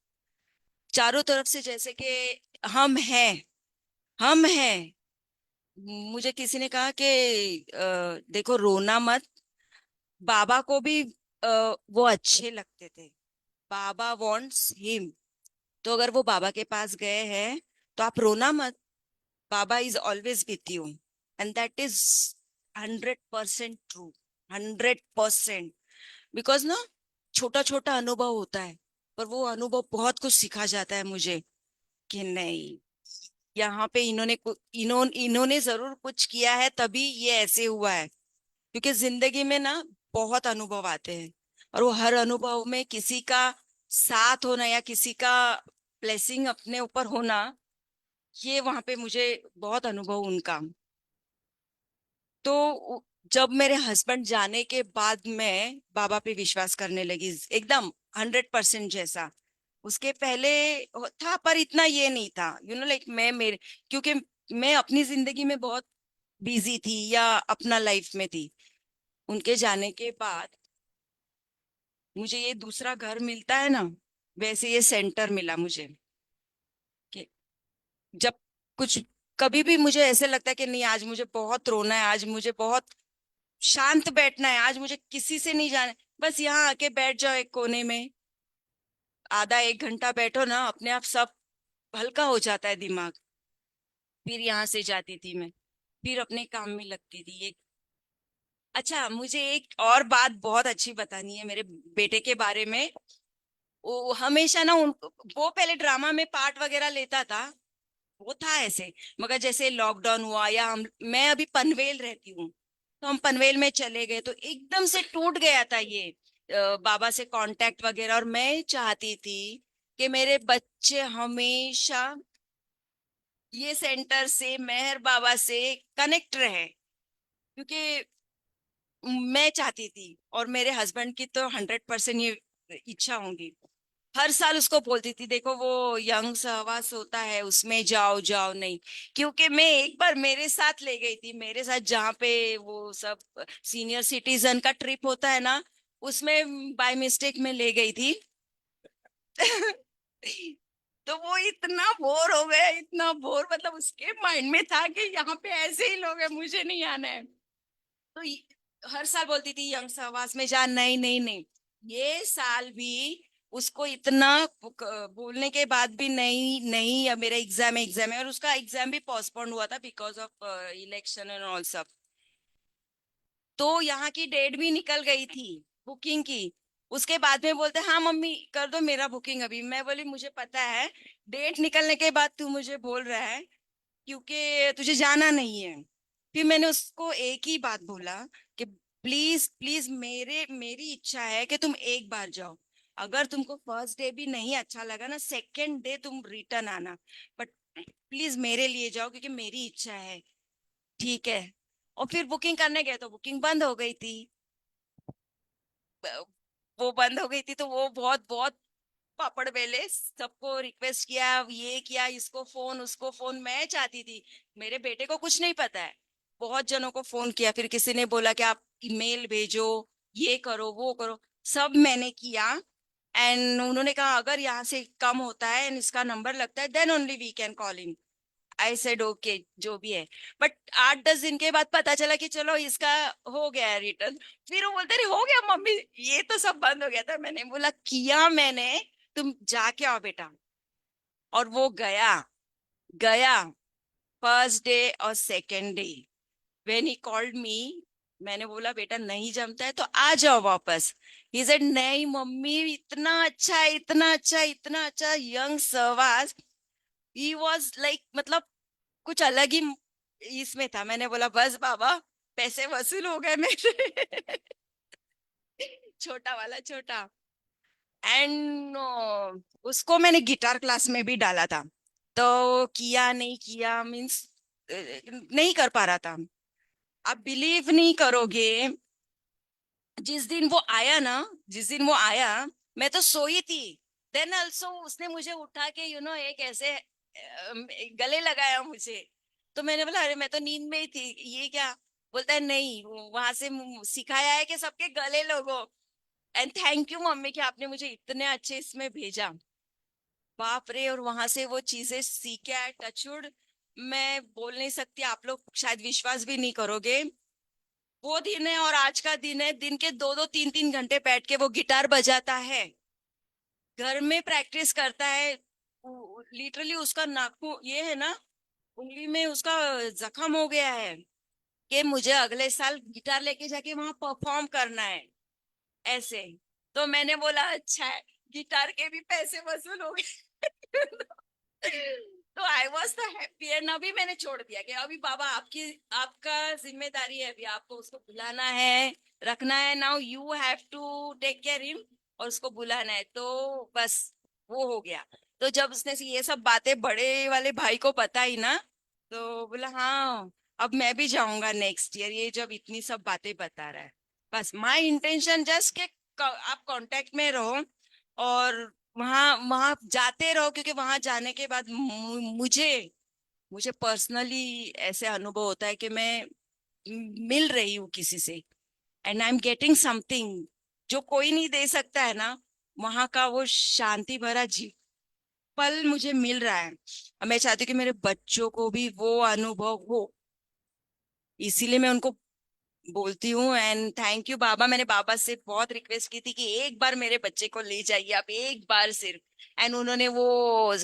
चारों तरफ से जैसे कि हम हैं। मुझे किसी ने कहा कि देखो, रोना मत, बाबा को भी वो अच्छे लगते थे, बाबा वांट्स हिम। तो अगर वो बाबा के पास गए हैं तो आप रोना मत, Baba is always with you, and that is 100% true, 100%। Because ना, छोटा छोटा अनुभव होता है, पर वो अनुभव बहुत कुछ सिखा जाता है मुझे कि नहीं, यहाँ पे इन्होंने जरूर कुछ किया है, तभी ये ऐसे हुआ है। क्योंकि जिंदगी में ना बहुत अनुभव आते हैं, और वो हर अनुभव में किसी का साथ होना या किसी का ब्लेसिंग अपने ऊपर होना ये वहां पे मुझे बहुत अनुभव उनका। तो जब मेरे हस्बैंड जाने के बाद मैं बाबा पे विश्वास करने लगी एकदम 100% जैसा। उसके पहले था पर इतना ये नहीं था, लाइक मैं मेरे, क्योंकि मैं अपनी जिंदगी में बहुत बिजी थी या अपना लाइफ में थी। उनके जाने के बाद मुझे ये दूसरा घर मिलता है ना, वैसे ये सेंटर मिला मुझे। कि जब कुछ कभी भी मुझे ऐसे लगता है कि नहीं आज मुझे बहुत रोना है, आज मुझे बहुत शांत बैठना है, आज मुझे किसी से नहीं जाना, बस यहाँ आके बैठ जाओ एक कोने में, आधा एक घंटा बैठो ना, अपने आप सब हल्का हो जाता है दिमाग। फिर यहाँ से जाती थी मैं, फिर अपने काम में लगती थी। एक अच्छा, मुझे एक और बात बहुत अच्छी बतानी है मेरे बेटे के बारे में। वो हमेशा ना वो पहले ड्रामा में पार्ट वगैरह लेता था, वो था ऐसे, मगर जैसे लॉकडाउन हुआ या मैं अभी पनवेल रहती हूँ, तो हम पनवेल में चले गए तो एकदम से टूट गया था ये बाबा से कांटेक्ट वगैरह। और मैं चाहती थी कि मेरे बच्चे हमेशा ये सेंटर से, मेहर बाबा से कनेक्ट रहे, क्योंकि मैं चाहती थी और मेरे हस्बैंड की तो 100% ये इच्छा होंगी। हर साल उसको बोलती थी देखो वो यंग सहवास होता है उसमें जाओ जाओ, नहीं, क्योंकि मैं एक बार मेरे साथ ले गई थी, मेरे साथ जहाँ पे वो सब सीनियर सिटीजन का ट्रिप होता है ना, उसमें बाय मिस्टेक में ले गई थी। तो वो इतना बोर हो गया, इतना बोर, मतलब उसके माइंड में था कि यहाँ पे ऐसे ही लोग हैं, मुझे नहीं आना है। तो हर साल बोलती थी यंग सहवास में जा, नहीं नहीं नहीं। ये साल भी उसको इतना बोलने के बाद भी नहीं नहीं, अब मेरा एग्जाम है, और उसका एग्जाम भी पोस्टपोन हुआ था because of election and all सब। तो यहाँ की डेट भी निकल गई थी बुकिंग की। उसके बाद में बोलते हाँ मम्मी कर दो मेरा बुकिंग अभी। मैं बोली मुझे पता है डेट निकलने के बाद तू मुझे बोल रहा है क्योंकि तुझे जाना नहीं है। फिर मैंने उसको एक ही बात बोला कि प्लीज प्लीज मेरी इच्छा है कि तुम एक बार जाओ। अगर तुमको फर्स्ट डे भी नहीं अच्छा लगा ना, सेकेंड डे तुम रिटर्न आना, बट प्लीज मेरे लिए जाओ क्योंकि मेरी इच्छा है। ठीक है। और फिर बुकिंग करने गए तो बुकिंग बंद हो गई थी। वो बंद हो गई थी तो वो बहुत बहुत पापड़ बेले, सबको रिक्वेस्ट किया, ये किया, इसको फोन उसको फोन। मैं चाहती थी, मेरे बेटे को कुछ नहीं पता है, बहुत जनों को फोन किया, फिर किसी ने बोला कि आप ईमेल भेजो, ये करो वो करो, सब मैंने किया। एंड उन्होंने कहा अगर यहाँ से कम होता है एंड इसका नंबर लगता है then only we can call him. I said okay जो भी है। बट 8-10 दिन के बाद पता चला कि चलो इसका हो गया है रिटर्न। फिर वो बोलते रहे हो गया मम्मी, ये तो सब बंद हो गया था। मैंने बोला किया मैंने, तुम जाके आओ बेटा। और वो गया, गया फर्स्ट डे और second day. When he called me, मैंने बोला बेटा नहीं जमता है तो आ जाओ वापस। ही सेड नहीं मम्मी इतना अच्छा है, इतना अच्छा, इतना अच्छा यंग सर्वास। ही वाज लाइक, मतलब कुछ अलग ही इसमें था। मैंने बोला बस बाबा पैसे वसूल हो गए मेरे। छोटा वाला छोटा। एंड उसको मैंने गिटार क्लास में भी डाला था, तो किया नहीं किया मीन्स नहीं कर पा रहा था। आप बिलीव नहीं करोगे, जिस दिन वो आया ना, जिस दिन वो आया मैं तो सोई थी। देन ऑल्सो उसने मुझे उठा के एक ऐसे गले लगाया मुझे। तो मैंने बोला अरे मैं तो नींद में ही थी, ये क्या? बोलता है नहीं वहां से सिखाया है कि सबके गले लगो। एंड थैंक यू मम्मी कि आपने मुझे इतने अच्छे इसमें भेजा। बाप रे, और वहां से वो चीजें सीखे है, टचवुड। मैं बोल नहीं सकती, आप लोग शायद विश्वास भी नहीं करोगे। वो दिन है और आज का दिन है, दिन के 2-2 3-3 घंटे बैठ के वो गिटार बजाता है, घर में प्रैक्टिस करता है। लिटरली उसका नाखून ये है ना, उंगली में उसका जख्म हो गया है कि मुझे अगले साल गिटार लेके जाके वहां परफॉर्म करना है ऐसे। तो मैंने बोला अच्छा है, गिटार के भी पैसे वसूल हो गए। तो I was the happy. And अभी मैंने छोड़ दिया कि अभी बाबा आपकी, आपका जिम्मेदारी है, अभी आपको उसको बुलाना है, रखना है। Now you have to take care him, और उसको बुलाना है, तो बस वो हो गया। तो तो जब उसने ये सब बातें बड़े वाले भाई को बताई ना, तो बोला हाँ अब मैं भी जाऊंगा नेक्स्ट ईयर, ये जब इतनी सब बातें बता रहा है। बस माय इंटेंशन जस्ट के आप कांटेक्ट में रहो और वहां वहां जाते रहो, क्योंकि वहां जाने के बाद मुझे मुझे पर्सनली ऐसे अनुभव होता है कि मैं मिल रही हूँ किसी से, and I am getting something जो कोई नहीं दे सकता है ना, वहां का वो शांति भरा जी पल मुझे मिल रहा है। और मैं चाहती हूँ कि मेरे बच्चों को भी वो अनुभव हो, इसीलिए मैं उनको बोलती हूँ। एंड थैंक यू बाबा, मैंने बाबा से बहुत रिक्वेस्ट की थी कि एक बार मेरे बच्चे को ले जाइए आप, एक बार सिर्फ, एंड उन्होंने वो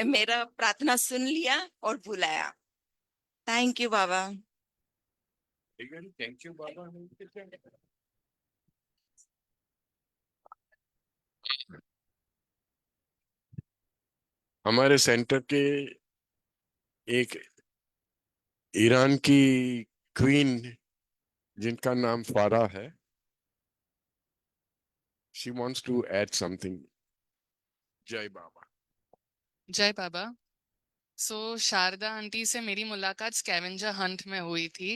मेरा प्रार्थना सुन लिया और बुलाया। Thank you Baba. Thank you Baba. हमारे सेंटर के एक ईरान की क्वीन जिनका नाम फारा है, she wants to add something. जय बाबा। जय बाबा। शारदा आंटी से मेरी मुलाकात स्कैवेंजर हंट में हुई थी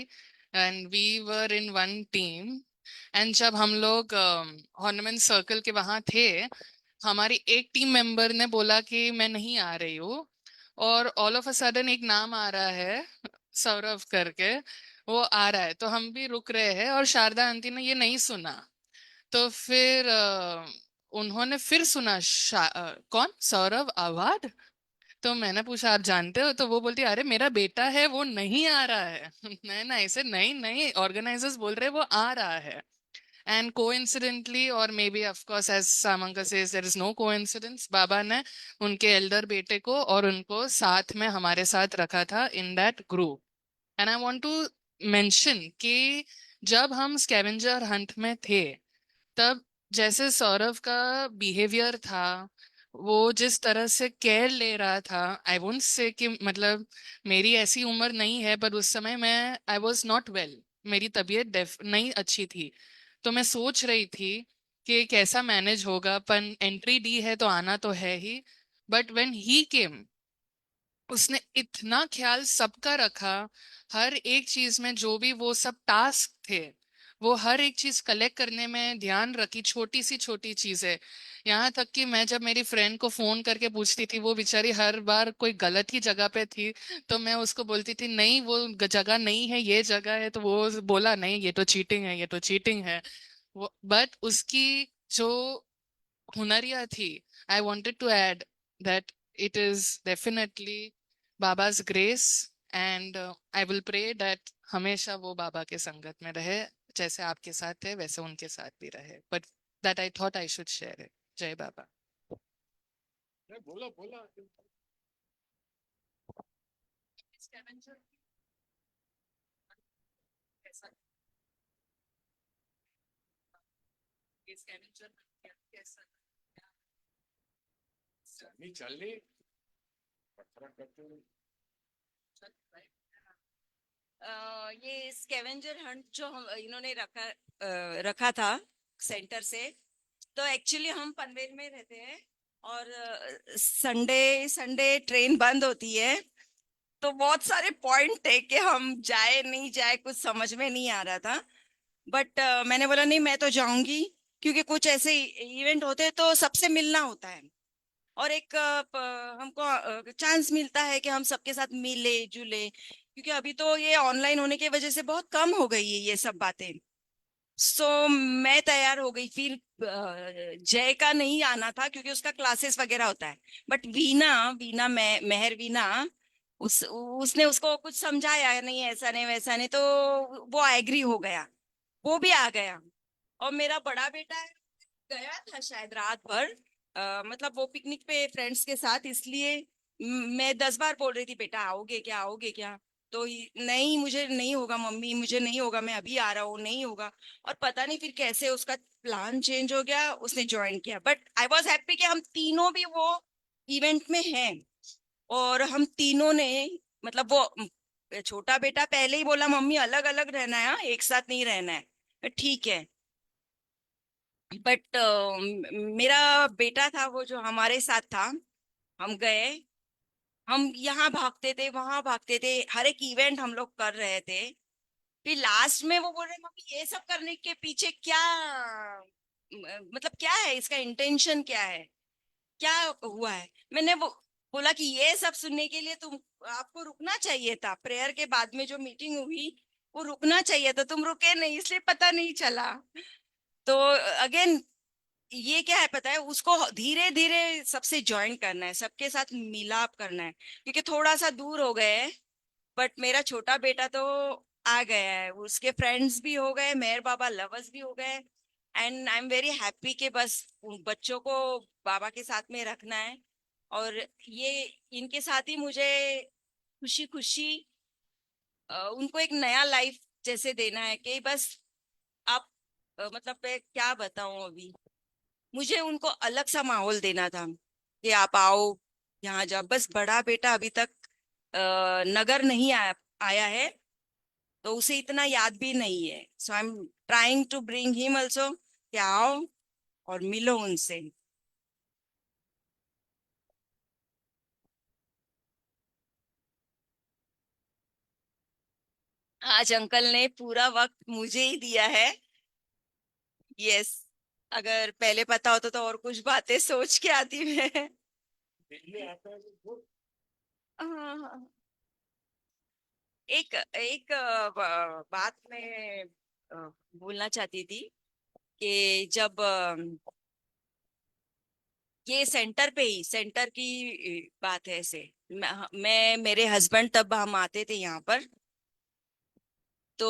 and we were in one team. And जब हम लोग हॉर्नमेंट सर्कल के वहां थे, हमारी एक टीम मेंबर ने बोला कि मैं नहीं आ रही हूँ, और ऑल ऑफ अ सडन एक नाम आ रहा है सौरभ करके, वो आ रहा है, तो हम भी रुक रहे हैं और शारदा आंटी ने ये नहीं सुना। तो फिर उन्होंने फिर सुना कौन सौरभ आवाज। तो मैंने पूछा आप जानते हो, तो वो बोलती अरे मेरा बेटा है वो नहीं आ रहा है। नहीं ना, ऐसे नहीं नहीं, ऑर्गेनाइजर्स बोल रहे वो आ रहा है। एंड कोइंसिडेंटली, और may be of course as सामंका says there is no coincidence, Baba ने उनके एल्डर बेटे को और उनको साथ में हमारे साथ रखा था in that group. And I want to mention कि जब हम स्कैवेंजर हंट में थे, तब जैसे सौरभ का बिहेवियर था, वो जिस तरह से केयर ले रहा था, आई वोंट से कि मतलब मेरी ऐसी उम्र नहीं है, पर उस समय मैं आई वॉज नॉट वेल, मेरी तबीयत नहीं अच्छी थी। तो मैं सोच रही थी कि कैसा मैनेज होगा, पर एंट्री दी है तो आना तो है ही। बट व्हेन ही केम, उसने इतना ख्याल सबका रखा, हर एक चीज में जो भी वो सब टास्क थे, वो हर एक चीज कलेक्ट करने में ध्यान रखी, छोटी सी छोटी चीजें। यहाँ तक कि मैं जब मेरी फ्रेंड को फोन करके पूछती थी, वो बेचारी हर बार कोई गलत ही जगह पे थी, तो मैं उसको बोलती थी नहीं वो जगह नहीं है, ये जगह है, तो वो बोला नहीं ये तो चीटिंग है, ये तो चीटिंग है। वो बट उसकी जो हुनरिया थी, I wanted to add that it is definitely Baba's grace, and I will pray that हमेशा वो बाबा के संगत में रहे, जैसे आपके साथ है वैसे उनके साथ भी रहे, but that I thought I should share it. जय बाबा। बोला बोला। नहीं चलनी पत्थर करते हुए। ये स्कैवेंजर हंट जो हम इन्होंने रखा था सेंटर से, तो एक्चुअली हम पनवेल में रहते हैं और संडे संडे ट्रेन बंद होती है, तो बहुत सारे पॉइंट थे कि हम जाए नहीं जाए, कुछ समझ में नहीं आ रहा था। बट मैंने बोला नहीं मैं तो जाऊंगी, क्योंकि कुछ ऐसे इवेंट होते हैं तो सबसे मिलना होता है, और एक हमको चांस मिलता है कि हम सबके साथ मिले जुले, क्योंकि अभी तो ये ऑनलाइन होने की वजह से बहुत कम हो गई है ये सब बातें। मैं तैयार हो गई, फिर जय का नहीं आना था क्योंकि उसका क्लासेस वगैरह होता है, बट वीना वीना मेहर वीना, उसने उसको कुछ समझाया नहीं ऐसा नहीं वैसा नहीं, तो वो एग्री हो गया, वो भी आ गया। और मेरा बड़ा बेटा गया था शायद रात भर, मतलब वो पिकनिक पे फ्रेंड्स के साथ, इसलिए मैं 10 बार बोल रही थी बेटा आओगे क्या आओगे क्या, तो नहीं मुझे नहीं होगा मम्मी, मुझे नहीं होगा, मैं अभी आ रहा हूँ, नहीं होगा। और पता नहीं फिर कैसे उसका प्लान चेंज हो गया, उसने ज्वाइन किया। बट आई वॉज हैप्पी कि हम तीनों भी वो इवेंट में हैं, और हम तीनों ने मतलब वो छोटा बेटा पहले ही बोला मम्मी अलग अलग रहना है हाँ, एक साथ नहीं रहना है, ठीक है। बट मेरा बेटा था वो जो हमारे साथ था। हम गए, हम यहाँ भागते थे वहां भागते थे, हर एक इवेंट हम लोग कर रहे थे। फिर लास्ट में वो बोल रहे मम्मी ये सब करने के पीछे क्या मतलब क्या है, इसका इंटेंशन क्या है, क्या हुआ है। मैंने वो बोला कि ये सब सुनने के लिए तुम आपको रुकना चाहिए था, प्रेयर के बाद में जो मीटिंग हुई वो रुकना चाहिए था, तुम रुके नहीं इसलिए पता नहीं चला। तो अगेन ये क्या है पता है, उसको धीरे धीरे सबसे ज्वाइन करना है, सबके साथ मिलाप करना है, क्योंकि थोड़ा सा दूर हो गए। बट मेरा छोटा बेटा तो आ गया है, उसके फ्रेंड्स भी हो गए, मेहर बाबा लवर्स भी हो गए। And I am very happy कि बस उन बच्चों को बाबा के साथ में रखना है। और ये इनके साथ ही मुझे खुशी खुशी उनको एक नया लाइफ जैसे देना है कि बस आप मतलब मैं क्या बताऊं अभी, मुझे उनको अलग सा माहौल देना था कि आप आओ यहाँ जाओ। बस बड़ा बेटा अभी तक नगर नहीं आया है, तो उसे इतना याद भी नहीं है। So I am trying to bring him also कि आओ और मिलो उनसे। आज अंकल ने पूरा वक्त मुझे ही दिया है। यस, अगर पहले पता होता तो और कुछ बातें सोच के आती मैं। हाँ, एक एक बात मैं बोलना चाहती थी कि जब ये सेंटर पे ही सेंटर की बात है ऐसे, मैं मेरे हस्बैंड तब हम आते थे यहाँ पर। तो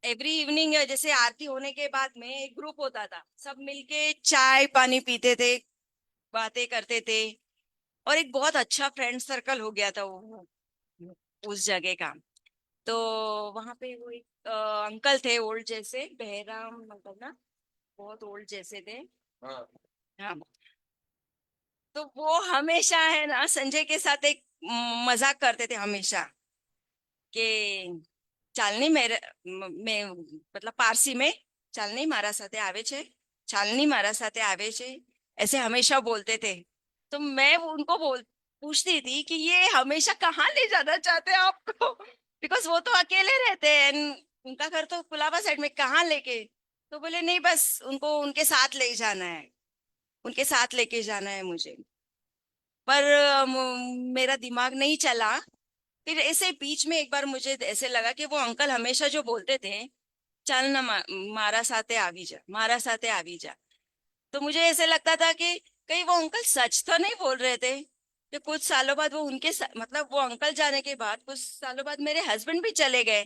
एवरी इवनिंग जैसे आरती होने के बाद में एक ग्रुप होता था, सब मिलके चाय पानी पीते थे, बातें करते थे। और एक बहुत अच्छा फ्रेंड सर्कल हो गया था वो उस जगह का। तो वहां पे वो एक अंकल थे ओल्ड जैसे, बहराम अंकल ना, बहुत ओल्ड जैसे थे। हाँ। हाँ, तो वो हमेशा है ना संजय के साथ एक मजाक करते थे हमेशा कि ચાલની મેરે મેં मतलब पारसी में ચાલની मारा साथे आवे छे, ચાલની मारा साथे आवे छे, ऐसे हमेशा बोलते थे। तो मैं उनको पूछती थी कि ये हमेशा कहाँ ले जाना चाहते हैं आपको, बिकॉज वो तो अकेले रहते हैं and उनका घर तो कुलाबा साइड में, कहाँ लेके। तो बोले नहीं बस उनको उनके साथ ले जाना है, उनके साथ लेके जाना है मुझे। पर मेरा दिमाग नहीं चला। फिर ऐसे बीच में एक बार मुझे ऐसे लगा कि वो अंकल हमेशा जो बोलते थे चल ना मारा साथे आवी जा, मारा साथे आवी जा, तो मुझे ऐसे लगता था कि कहीं वो अंकल सच तो नहीं बोल रहे थे। कि कुछ सालों बाद वो मतलब वो अंकल जाने के बाद कुछ सालों बाद मेरे हस्बैंड भी चले गए।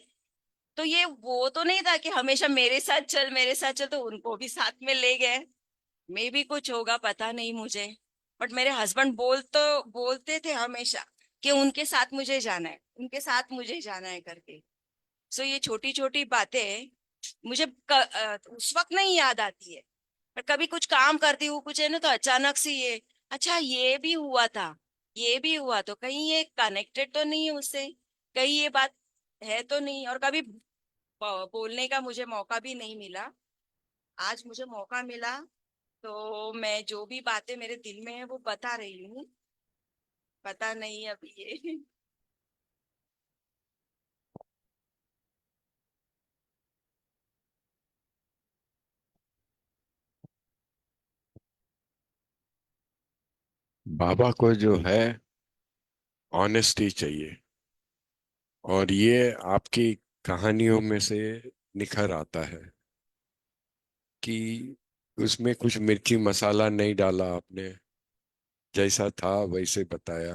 तो ये वो तो नहीं था कि हमेशा मेरे साथ चल मेरे साथ चल, तो उनको भी साथ में ले गए। मे भी कुछ होगा पता नहीं मुझे। बट मेरे हस्बैंड बोलते थे हमेशा कि उनके साथ मुझे जाना है, उनके साथ मुझे जाना है करके। सो ये छोटी छोटी बातें मुझे उस वक्त नहीं याद आती है, पर कभी कुछ काम करती हूँ कुछ है ना, तो अचानक से ये अच्छा ये भी हुआ था, ये भी हुआ, तो कहीं ये कनेक्टेड तो नहीं है उससे, कहीं ये बात है तो नहीं। और कभी बोलने का मुझे मौका भी नहीं मिला। आज मुझे मौका मिला, तो मैं जो भी बातें मेरे दिल में है वो बता रही हूँ। पता नहीं अब ये बाबा को जो है ऑनेस्टी चाहिए, और ये आपकी कहानियों में से निखर आता है कि उसमें कुछ मिर्ची मसाला नहीं डाला आपने, जैसा था वैसे बताया।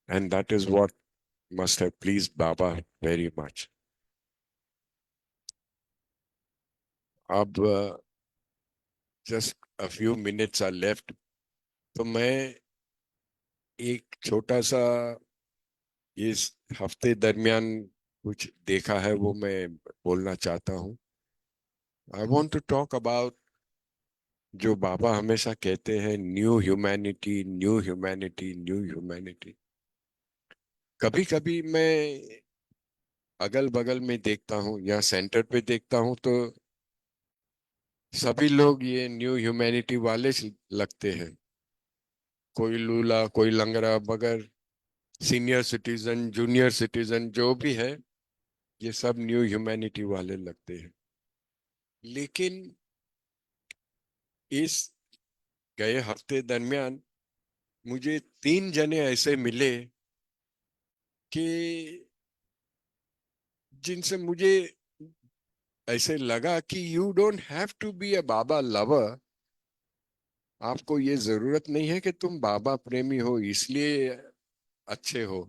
And that is what must have pleased Baba very much. अब just a few minutes are left, तो मैं एक छोटा सा इस हफ्ते दरमियान कुछ देखा है वो मैं बोलना चाहता हूँ। I want to talk about जो बाबा हमेशा कहते हैं, new humanity, new humanity, new humanity. कभी कभी मैं अगल बगल में देखता हूँ या सेंटर पे देखता हूँ, तो सभी लोग ये न्यू ह्यूमैनिटी वाले लगते हैं, कोई लूला कोई लंगड़ा, मगर सीनियर सिटीजन जूनियर सिटीजन जो भी है, ये सब न्यू ह्यूमैनिटी वाले लगते हैं। लेकिन इस गए हफ्ते दरमियान मुझे 3 जने ऐसे मिले कि जिनसे मुझे ऐसे लगा कि you don't have to be a Baba lover. आपको ये जरूरत नहीं है कि तुम बाबा प्रेमी हो इसलिए अच्छे हो।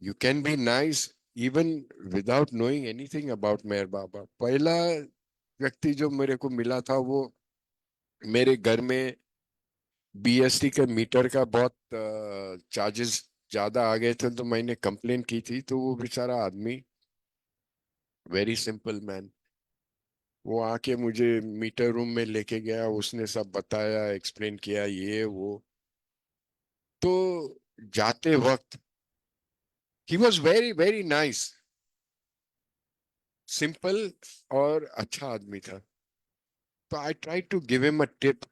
You can be nice even without knowing anything about Meher Baba. पहला व्यक्ति जो मेरे को मिला था, वो मेरे घर में बीएसटी के मीटर का बहुत चार्जेस ज्यादा आ गए थे, तो मैंने कंप्लेन की थी। तो वो बेचारा आदमी, वेरी सिंपल मैन, वो आके मुझे मीटर रूम में लेके गया, उसने सब बताया, एक्सप्लेन किया ये वो। तो जाते वक्त ही was very very nice, simple और अच्छा आदमी था। तो I try to give him a tip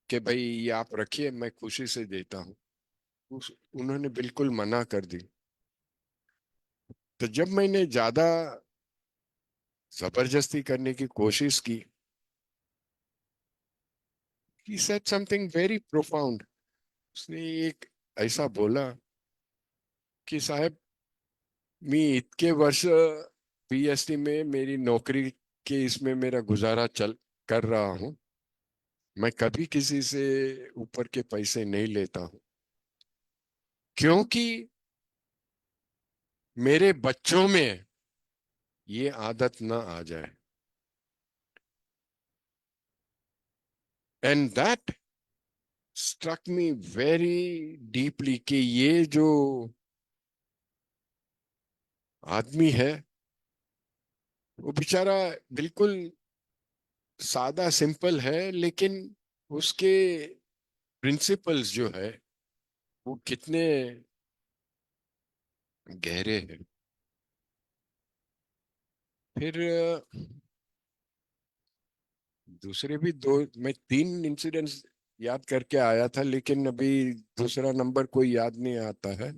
कि भाई ये आप रखिए, मैं खुशी से देता हूँ। उन्होंने बिल्कुल मना कर दी। तो जब मैंने ज्यादा जबरदस्ती करने की कोशिश की, he said something very profound। उसने एक ऐसा बोला कि साहब, मी इतके वर्ष पीएसटी में मेरी नौकरी के इसमें मेरा गुजारा चल कर रहा हूं, मैं कभी किसी से ऊपर के पैसे नहीं लेता हूं, क्योंकि मेरे बच्चों में ये आदत ना आ जाए। And that struck me very deeply कि ये जो आदमी है, वो बेचारा बिल्कुल सादा सिंपल है, लेकिन उसके प्रिंसिपल्स जो है वो कितने गहरे हैं। फिर दूसरे भी दो, मैं 3 इंसिडेंट्स याद करके आया था, लेकिन अभी दूसरा नंबर कोई याद नहीं आता है।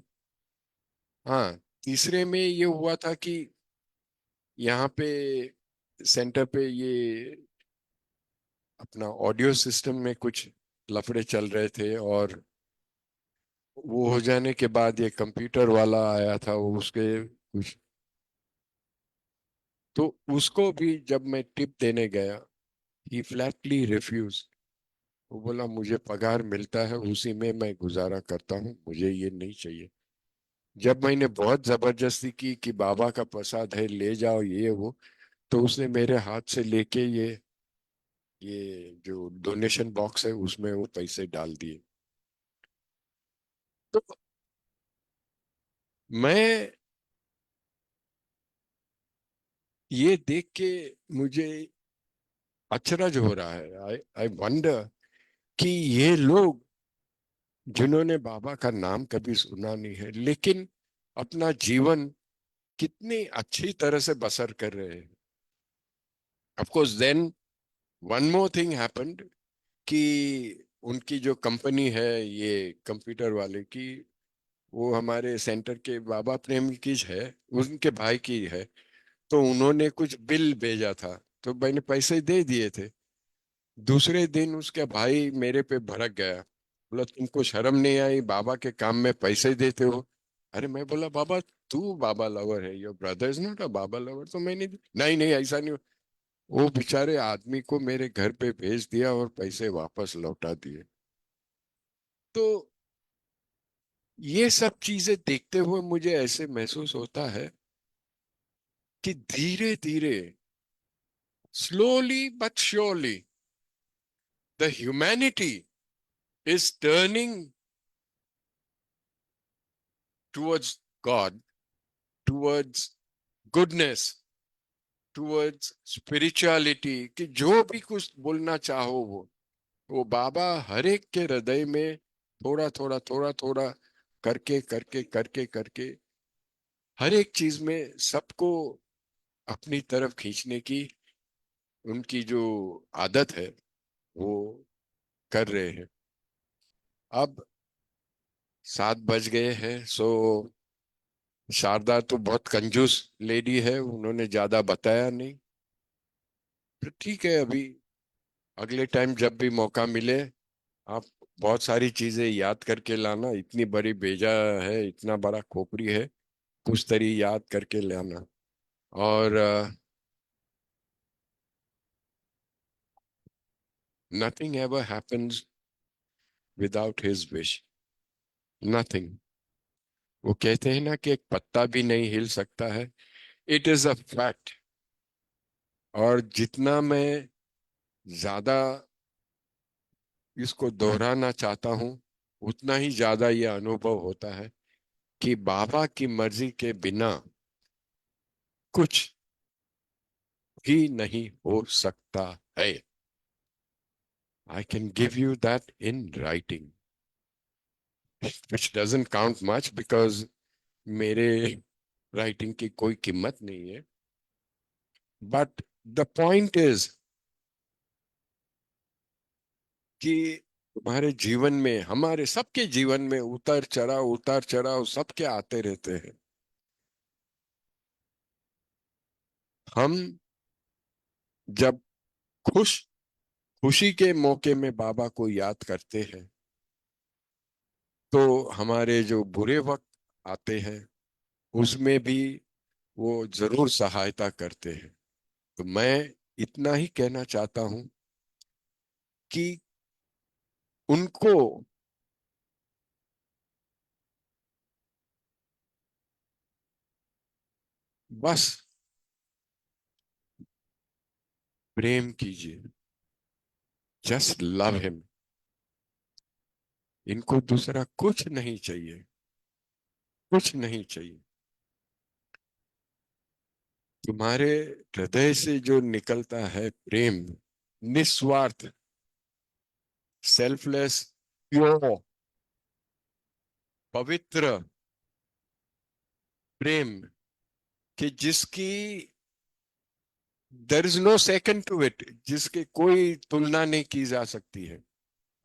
हाँ, तीसरे में ये हुआ था कि यहाँ पे सेंटर पे ये अपना ऑडियो सिस्टम में कुछ लफड़े चल रहे थे, और वो हो जाने के बाद ये कंप्यूटर वाला आया था, वो उसके कुछ, तो उसको भी जब मैं टिप देने गया, ही फ्लैटली रिफ्यूज। वो बोला मुझे पगार मिलता है, उसी में मैं गुजारा करता हूँ, मुझे ये नहीं चाहिए। जब मैंने बहुत जबरदस्ती की कि बाबा का प्रसाद है ले जाओ ये वो, तो उसने मेरे हाथ से लेके ये जो डोनेशन बॉक्स है उसमें वो पैसे डाल दिए। तो मैं ये देख के मुझे अचरज हो रहा है। आई आई वंडर कि ये लोग जिन्होंने बाबा का नाम कभी सुना नहीं है, लेकिन अपना जीवन कितनी अच्छी तरह से बसर कर रहे हैं। Of course then one more thing happened कि उनकी जो कंपनी है ये कंप्यूटर वाले की, वो हमारे सेंटर के बाबा प्रेम की है, उनके भाई की है। तो उन्होंने कुछ बिल भेजा था, तो मैंने पैसे दे दिए थे। दूसरे दिन उसका भाई मेरे पे भड़क गया, बोला तुमको शर्म नहीं आई, बाबा के काम में पैसे देते हो। अरे मैं बोला बाबा, तू बाबा लवर है, your brother is not a Baba lover. तो मैंने, नहीं नहीं ऐसा नहीं। वो बेचारे आदमी को मेरे घर पे भेज दिया और पैसे वापस लौटा दिए। तो ये सब चीजें देखते हुए मुझे ऐसे महसूस होता है कि धीरे धीरे, slowly but surely, the humanity is turning towards God, towards goodness, towards spirituality। कि जो भी कुछ बोलना चाहो वो बाबा हर एक के हृदय में थोड़ा थोड़ा थोड़ा थोड़ा करके करके करके करके हर एक चीज में सबको अपनी तरफ खींचने की उनकी जो आदत है वो कर रहे हैं। अब 7 बज गए हैं, सो शारदा तो बहुत कंजूस लेडी है, उन्होंने ज्यादा बताया नहीं। तो ठीक है, अभी अगले टाइम जब भी मौका मिले आप बहुत सारी चीजें याद करके लाना। इतनी बड़ी बेजा है, इतना बड़ा खोपड़ी है, कुछ तरी याद करके लाना। और nothing ever happens without his wish, nothing. वो कहते हैं ना कि एक पत्ता भी नहीं हिल सकता है, इट इज अ फैक्ट। और जितना मैं ज्यादा इसको दोहराना चाहता हूं, उतना ही ज्यादा यह अनुभव होता है कि बाबा की मर्जी के बिना कुछ भी नहीं हो सकता है। I can give you that in writing, which doesn't count much because मेरे राइटिंग की कोई कीमत नहीं है। बट द पॉइंट इज कि तुम्हारे जीवन में, हमारे सबके जीवन में उतार चढ़ाव सबके आते रहते हैं। हम जब खुश खुशी के मौके में बाबा को याद करते हैं, तो हमारे जो बुरे वक्त आते हैं उसमें भी वो जरूर सहायता करते हैं। तो मैं इतना ही कहना चाहता हूं कि उनको बस प्रेम कीजिए, जस्ट लव हिम। इनको दूसरा कुछ नहीं चाहिए, कुछ नहीं चाहिए। तुम्हारे हृदय से जो निकलता है प्रेम, निस्वार्थ, सेल्फलेस, प्योर, पवित्र प्रेम, कि जिसकी there is no second to it, जिसकी कोई तुलना नहीं की जा सकती है।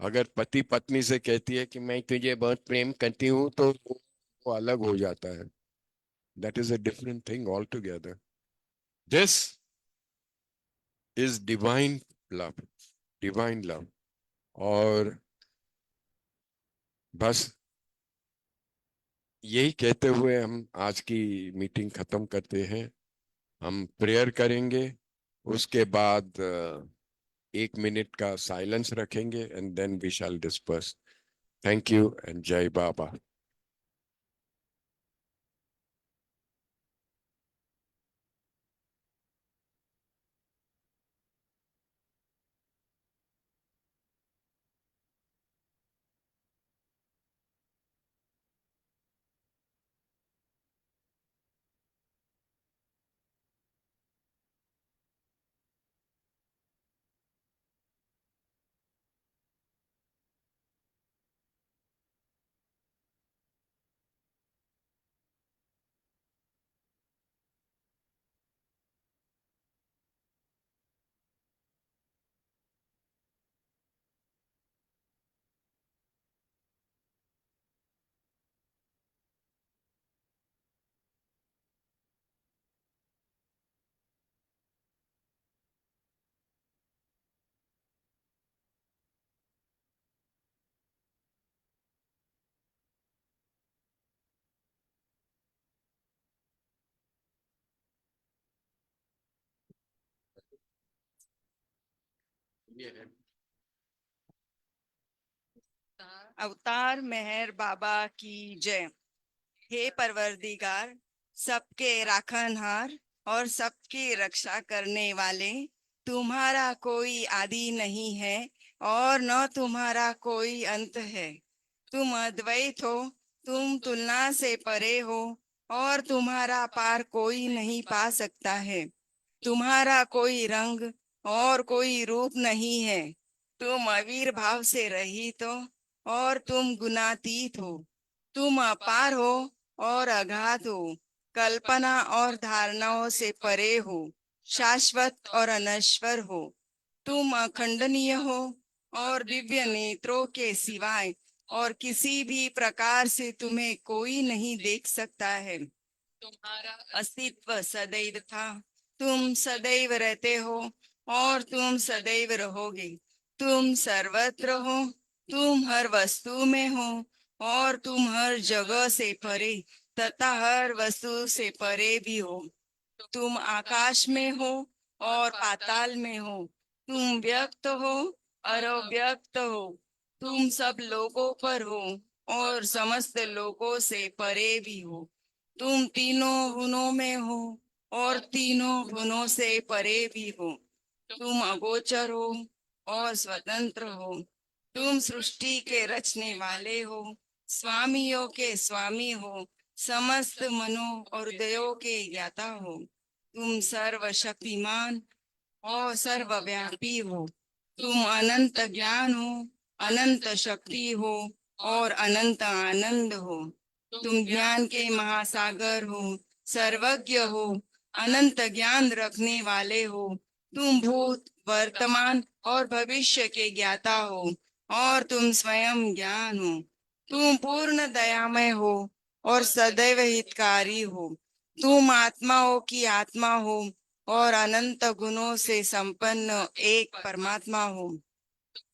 अगर पति पत्नी से कहती है कि मैं तुझे बहुत प्रेम करती हूँ, तो वो अलग हो जाता है। That is a different thing all together. This is divine love, divine love. और बस यही कहते हुए हम आज की मीटिंग खत्म करते हैं। हम प्रेयर करेंगे, उसके बाद 1 मिनट का साइलेंस रखेंगे and then we shall disperse. Thank you and जय बाबा। अवतार मेहर बाबा की जय। हे परवरदिगार, सबके राखनहार और सबकी रक्षा करने वाले, तुम्हारा कोई आदि नहीं है और न तुम्हारा कोई अंत है। तुम अद्वैत हो, तुम तुलना से परे हो और तुम्हारा पार कोई नहीं पा सकता है। तुम्हारा कोई रंग और कोई रूप नहीं है। तुम आविर्भाव से रहित हो और तुम गुणातीत हो। तुम अपार हो और अगाध हो, कल्पना और धारणाओं से परे हो। शाश्वत और अनश्वर हो। तुम अखंडनीय हो और दिव्य नेत्रों के सिवाय और किसी भी प्रकार से तुम्हें कोई नहीं देख सकता है। तुम्हारा अस्तित्व सदैव था, तुम सदैव रहते हो और तुम सदैव रहोगे। तुम सर्वत्र हो, तुम हर वस्तु में हो और तुम हर जगह से परे तथा हर वस्तु से परे भी हो। तुम आकाश में हो और पाताल में हो, तुम व्यक्त हो और अव्यक्त हो, तुम सब लोगों पर हो और समस्त लोगों से परे भी हो। तुम तीनों गुणों में हो और तीनों गुणों से परे भी हो। तुम अगोचर हो और स्वतंत्र हो। तुम सृष्टि के रचने वाले हो, स्वामियों के स्वामी हो, समस्त मनों और हृदयों के ज्ञाता हो। तुम सर्वशक्तिमान और सर्वव्यापी हो। तुम अनंत ज्ञान हो, अनंत शक्ति हो और अनंत आनंद हो। तुम ज्ञान के महासागर हो, सर्वज्ञ हो, अनंत ज्ञान रखने वाले हो। तुम भूत, वर्तमान और भविष्य के ज्ञाता हो और तुम स्वयं ज्ञान हो। तुम पूर्ण दयामय हो और सदैव हितकारी हो। तुम आत्माओं की आत्मा हो और अनंत गुणों से संपन्न एक परमात्मा हो।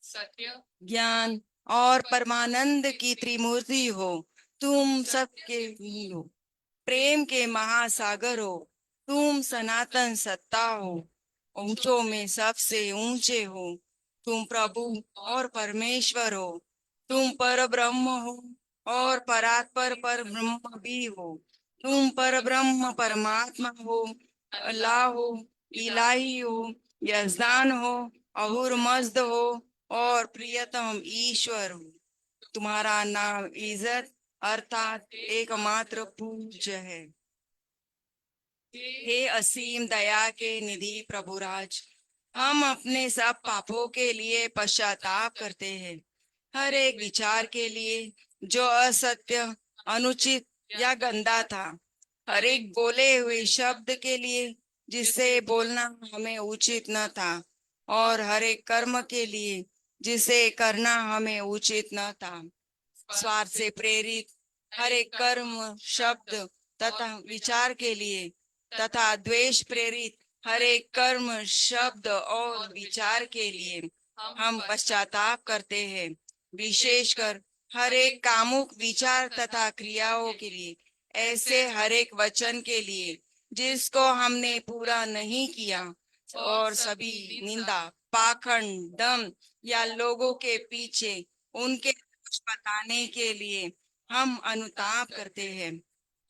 सत्य, ज्ञान और परमानंद की त्रिमूर्ति हो। तुम सबके ही हो, प्रेम के महासागर हो। तुम सनातन सत्ता हो, ऊंचों में सबसे ऊंचे हो। तुम प्रभु और परमेश्वर हो। तुम पर ब्रह्म हो और परात्पर पर ब्रह्म भी हो। तुम पर ब्रह्म परमात्मा हो, अल्लाह हो, इलाही हो, यजदान हो, अहुर मज्द हो और प्रियतम ईश्वर हो। तुम्हारा नाम इज्जत अर्थात एकमात्र पूज्य है। हे असीम दया के निधि प्रभुराज, हम अपने सब पापों के लिए पश्चाताप करते हैं। हर एक विचार के लिए जो असत्य, अनुचित या गंदा था, हर एक बोले हुए शब्द के लिए जिसे बोलना हमें उचित न था, और हर एक कर्म के लिए जिसे करना हमें उचित न था। स्वार्थ से प्रेरित हर एक कर्म, शब्द तथा विचार के लिए तथा द्वेष प्रेरित हर एक कर्म, शब्द और विचार के लिए हम पश्चाताप करते हैं। विशेषकर हर एक कामुक विचार तथा क्रियाओं के लिए, ऐसे हर एक वचन के लिए जिसको हमने पूरा नहीं किया, और सभी निंदा, पाखंड, दम या लोगों के पीछे उनके दोष बताने के लिए हम अनुताप करते हैं।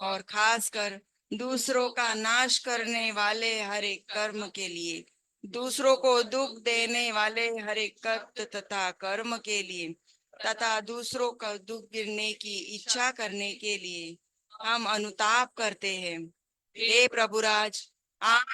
और खासकर दूसरों का नाश करने वाले हर एक कर्म के लिए, दूसरों को दुख देने वाले हर एक कर्त तथा कर्म के लिए तथा दूसरों का दुख गिरने की इच्छा करने के लिए हम अनुताप करते हैं। हे प्रभुराज, आप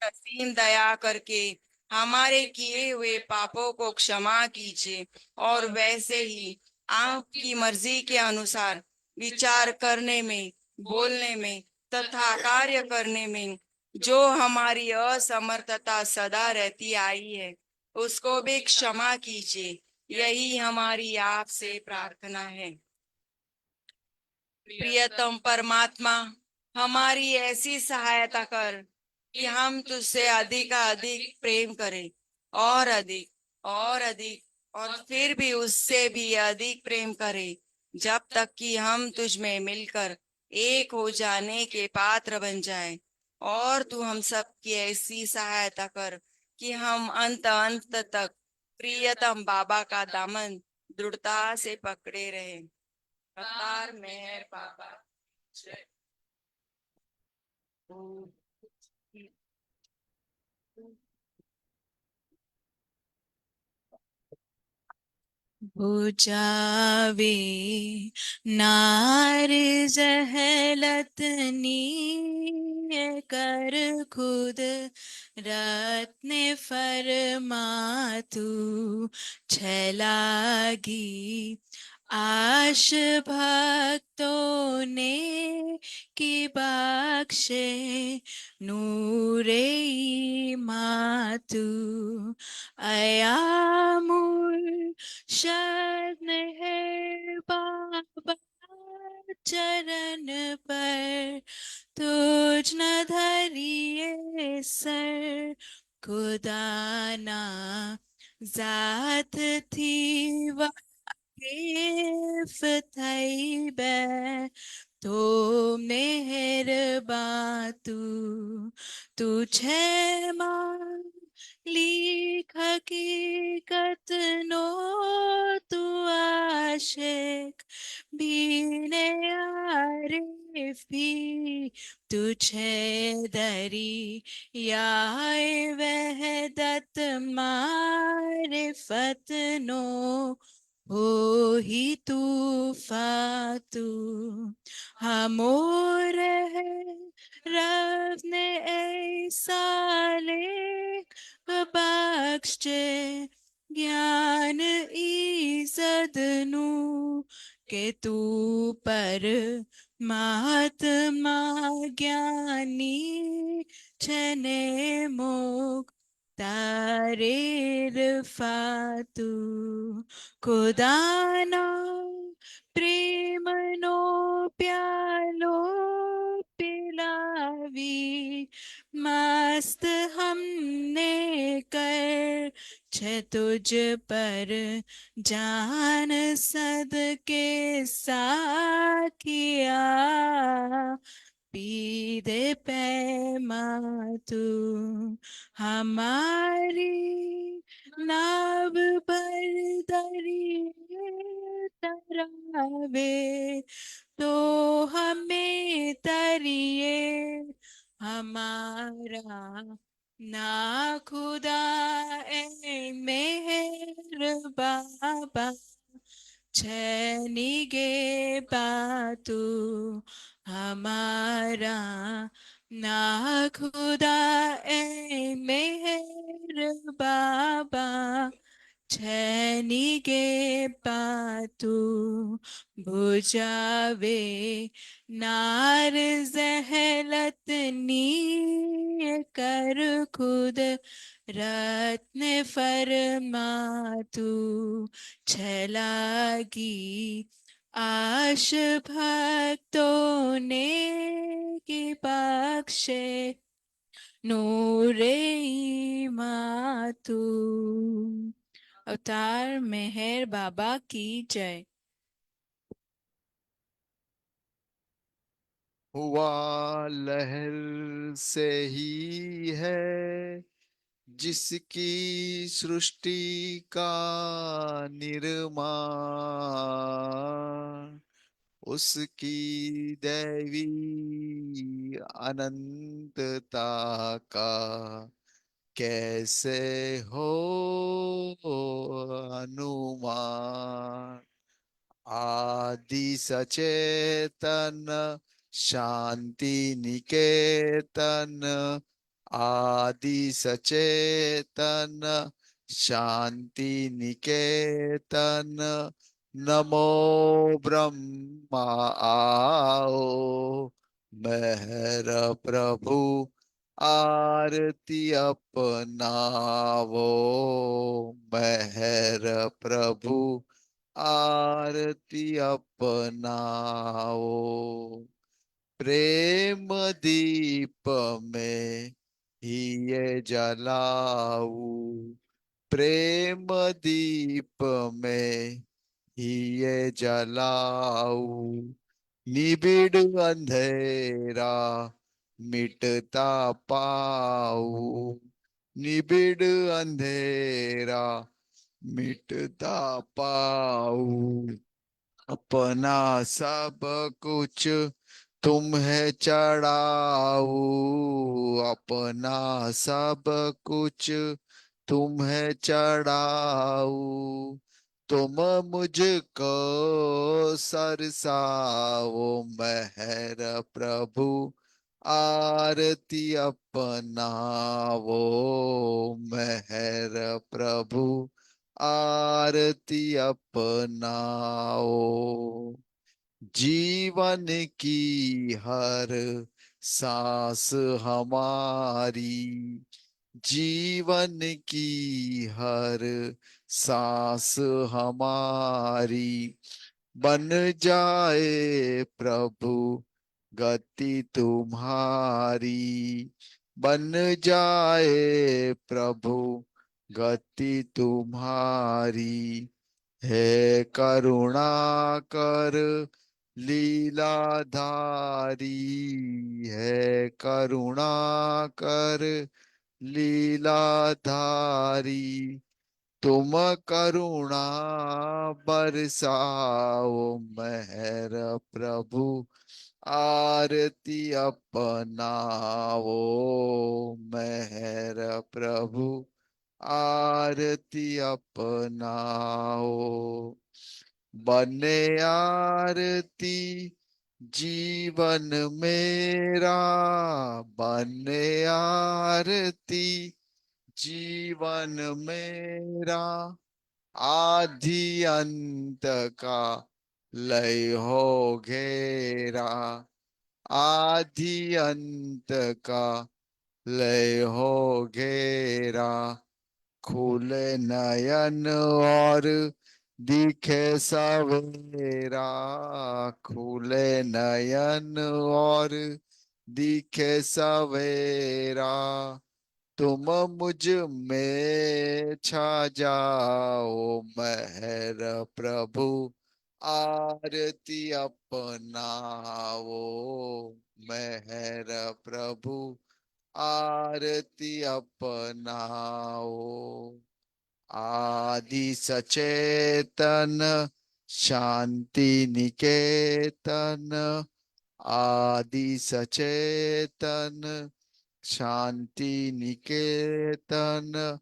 असीम दया करके हमारे किए हुए पापों को क्षमा कीजिए और वैसे ही आपकी मर्जी के अनुसार विचार करने में, बोलने में तथा कार्य करने में जो हमारी असमर्थता सदा रहती आई है, उसको भी क्षमा कीजिए। यही हमारी आपसे प्रार्थना है। प्रियतम परमात्मा, हमारी ऐसी सहायता कर कि हम तुझसे अधिक प्रेम करें, और अधिक और अधिक, और फिर भी उससे भी अधिक प्रेम करें, जब तक कि हम तुझ में मिलकर एक हो जाने के पात्र बन जाएं। और तू हम सब की ऐसी सहायता कर कि हम अंत अंत तक प्रियतम बाबा का दामन दृढ़ता से पकड़े रहें। अवतार मेहर बाबा जय। बुझावे नार जहलत नीय कर खुद रत्न फरमा तू छलागी आश भक्तों ने की बख्शे नूरे मातु अयामुर शरण है बाबा चरण पर तुझ न धरिए सर खुदाना जात थी वाकिफ थई बै तो मेहरबान तू छे मालिक हकीकत नो तू आशिक बीने आरिफ भी तुझे दरी याए वहदत मारिफत नो हो ही तूफातू हमोर है रब ने ऐसा लेख बख्शे ज्ञान ईजदनु के तू पर महात्मा ज्ञानी छने मोक तारेर फातू खुदाना प्रेम नो प्यालो पिलावी मस्त हमने कर छे तुझ पर जान सदके साकिया पीदे पैमा तू हमारी नाव पर दरिए तरावे तो हमें तरिए हमारा ना खुदा ए मेहर बाबा छनिगे बातू हमारा ना खुदा ए मेहर बाबा छनिगे बातू बुझावे नार जहलत नी कर खुद रत्न फरमातू छलागी आश भक्तों ने की बख्शे नूरे मातू अवतार मेहर बाबा की जय। हुआ लहर से ही है जिसकी सृष्टि का निर्माण उसकी दैवी अनंतता का कैसे हो अनुमान। आदि सचेतन शांति निकेतन आदि सचेतन शांति निकेतन नमो ब्रह्मा आओ मेहर प्रभु आरती अपनावो मेहर प्रभु आरती अपनाओ। प्रेम दीप में ही ये जलाऊ प्रेम दीप में ही ये जलाऊ निबिड़ अंधेरा मिटता पाऊ निबिड़ अंधेरा मिटता पाऊ। अपना सब कुछ तुम्हें चढ़ाऊ अपना सब कुछ तुम्हें चढ़ाऊ तुम मुझको सरसाओ मेहर प्रभु आरती अपनावो मेहर प्रभु आरती अपनाओ। जीवन की हर सांस हमारी, जीवन की हर सांस हमारी बन जाए प्रभु गति तुम्हारी, बन जाए प्रभु गति तुम्हारी। हे करुणा कर लीलाधारी, है करुणा कर लीलाधारी। तुम करुणा बरसाओ मेहर प्रभु, आरती अपनाओ मेहर प्रभु, आरती अपनाओ। बने आरती जीवन मेरा, बने आरती जीवन मेरा। आदि अंत का लय हो घेरा, आदि अंत का लय हो घेरा। खुले नयन और दिखे सवेरा, खुले नयन और दिखे सवेरा। तुम मुझ में छा जाओ मेहर प्रभु, आरती अपनाओ मेहर प्रभु, आरती अपनाओ। आदि सचेतन शांति निकेतन, आदि सचेतन शांति निकेतन।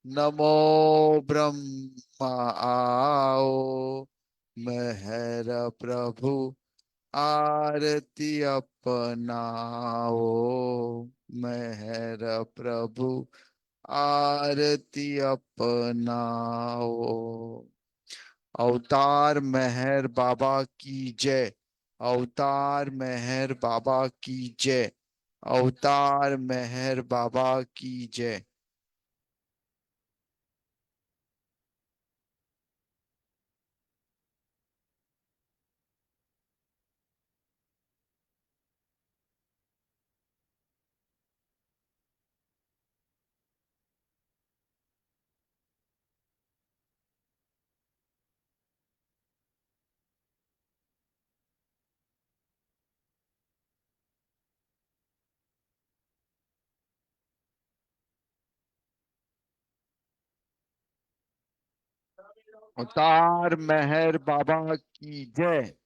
नमो ब्रह्मा आओ मेहर प्रभु, आरती अपनाओ मेहर प्रभु, आरती अपनाओ। अवतार मेहर बाबा की जय, अवतार मेहर बाबा की जय, अवतार मेहर बाबा की जय। अवतार मेहर बाबा की जय।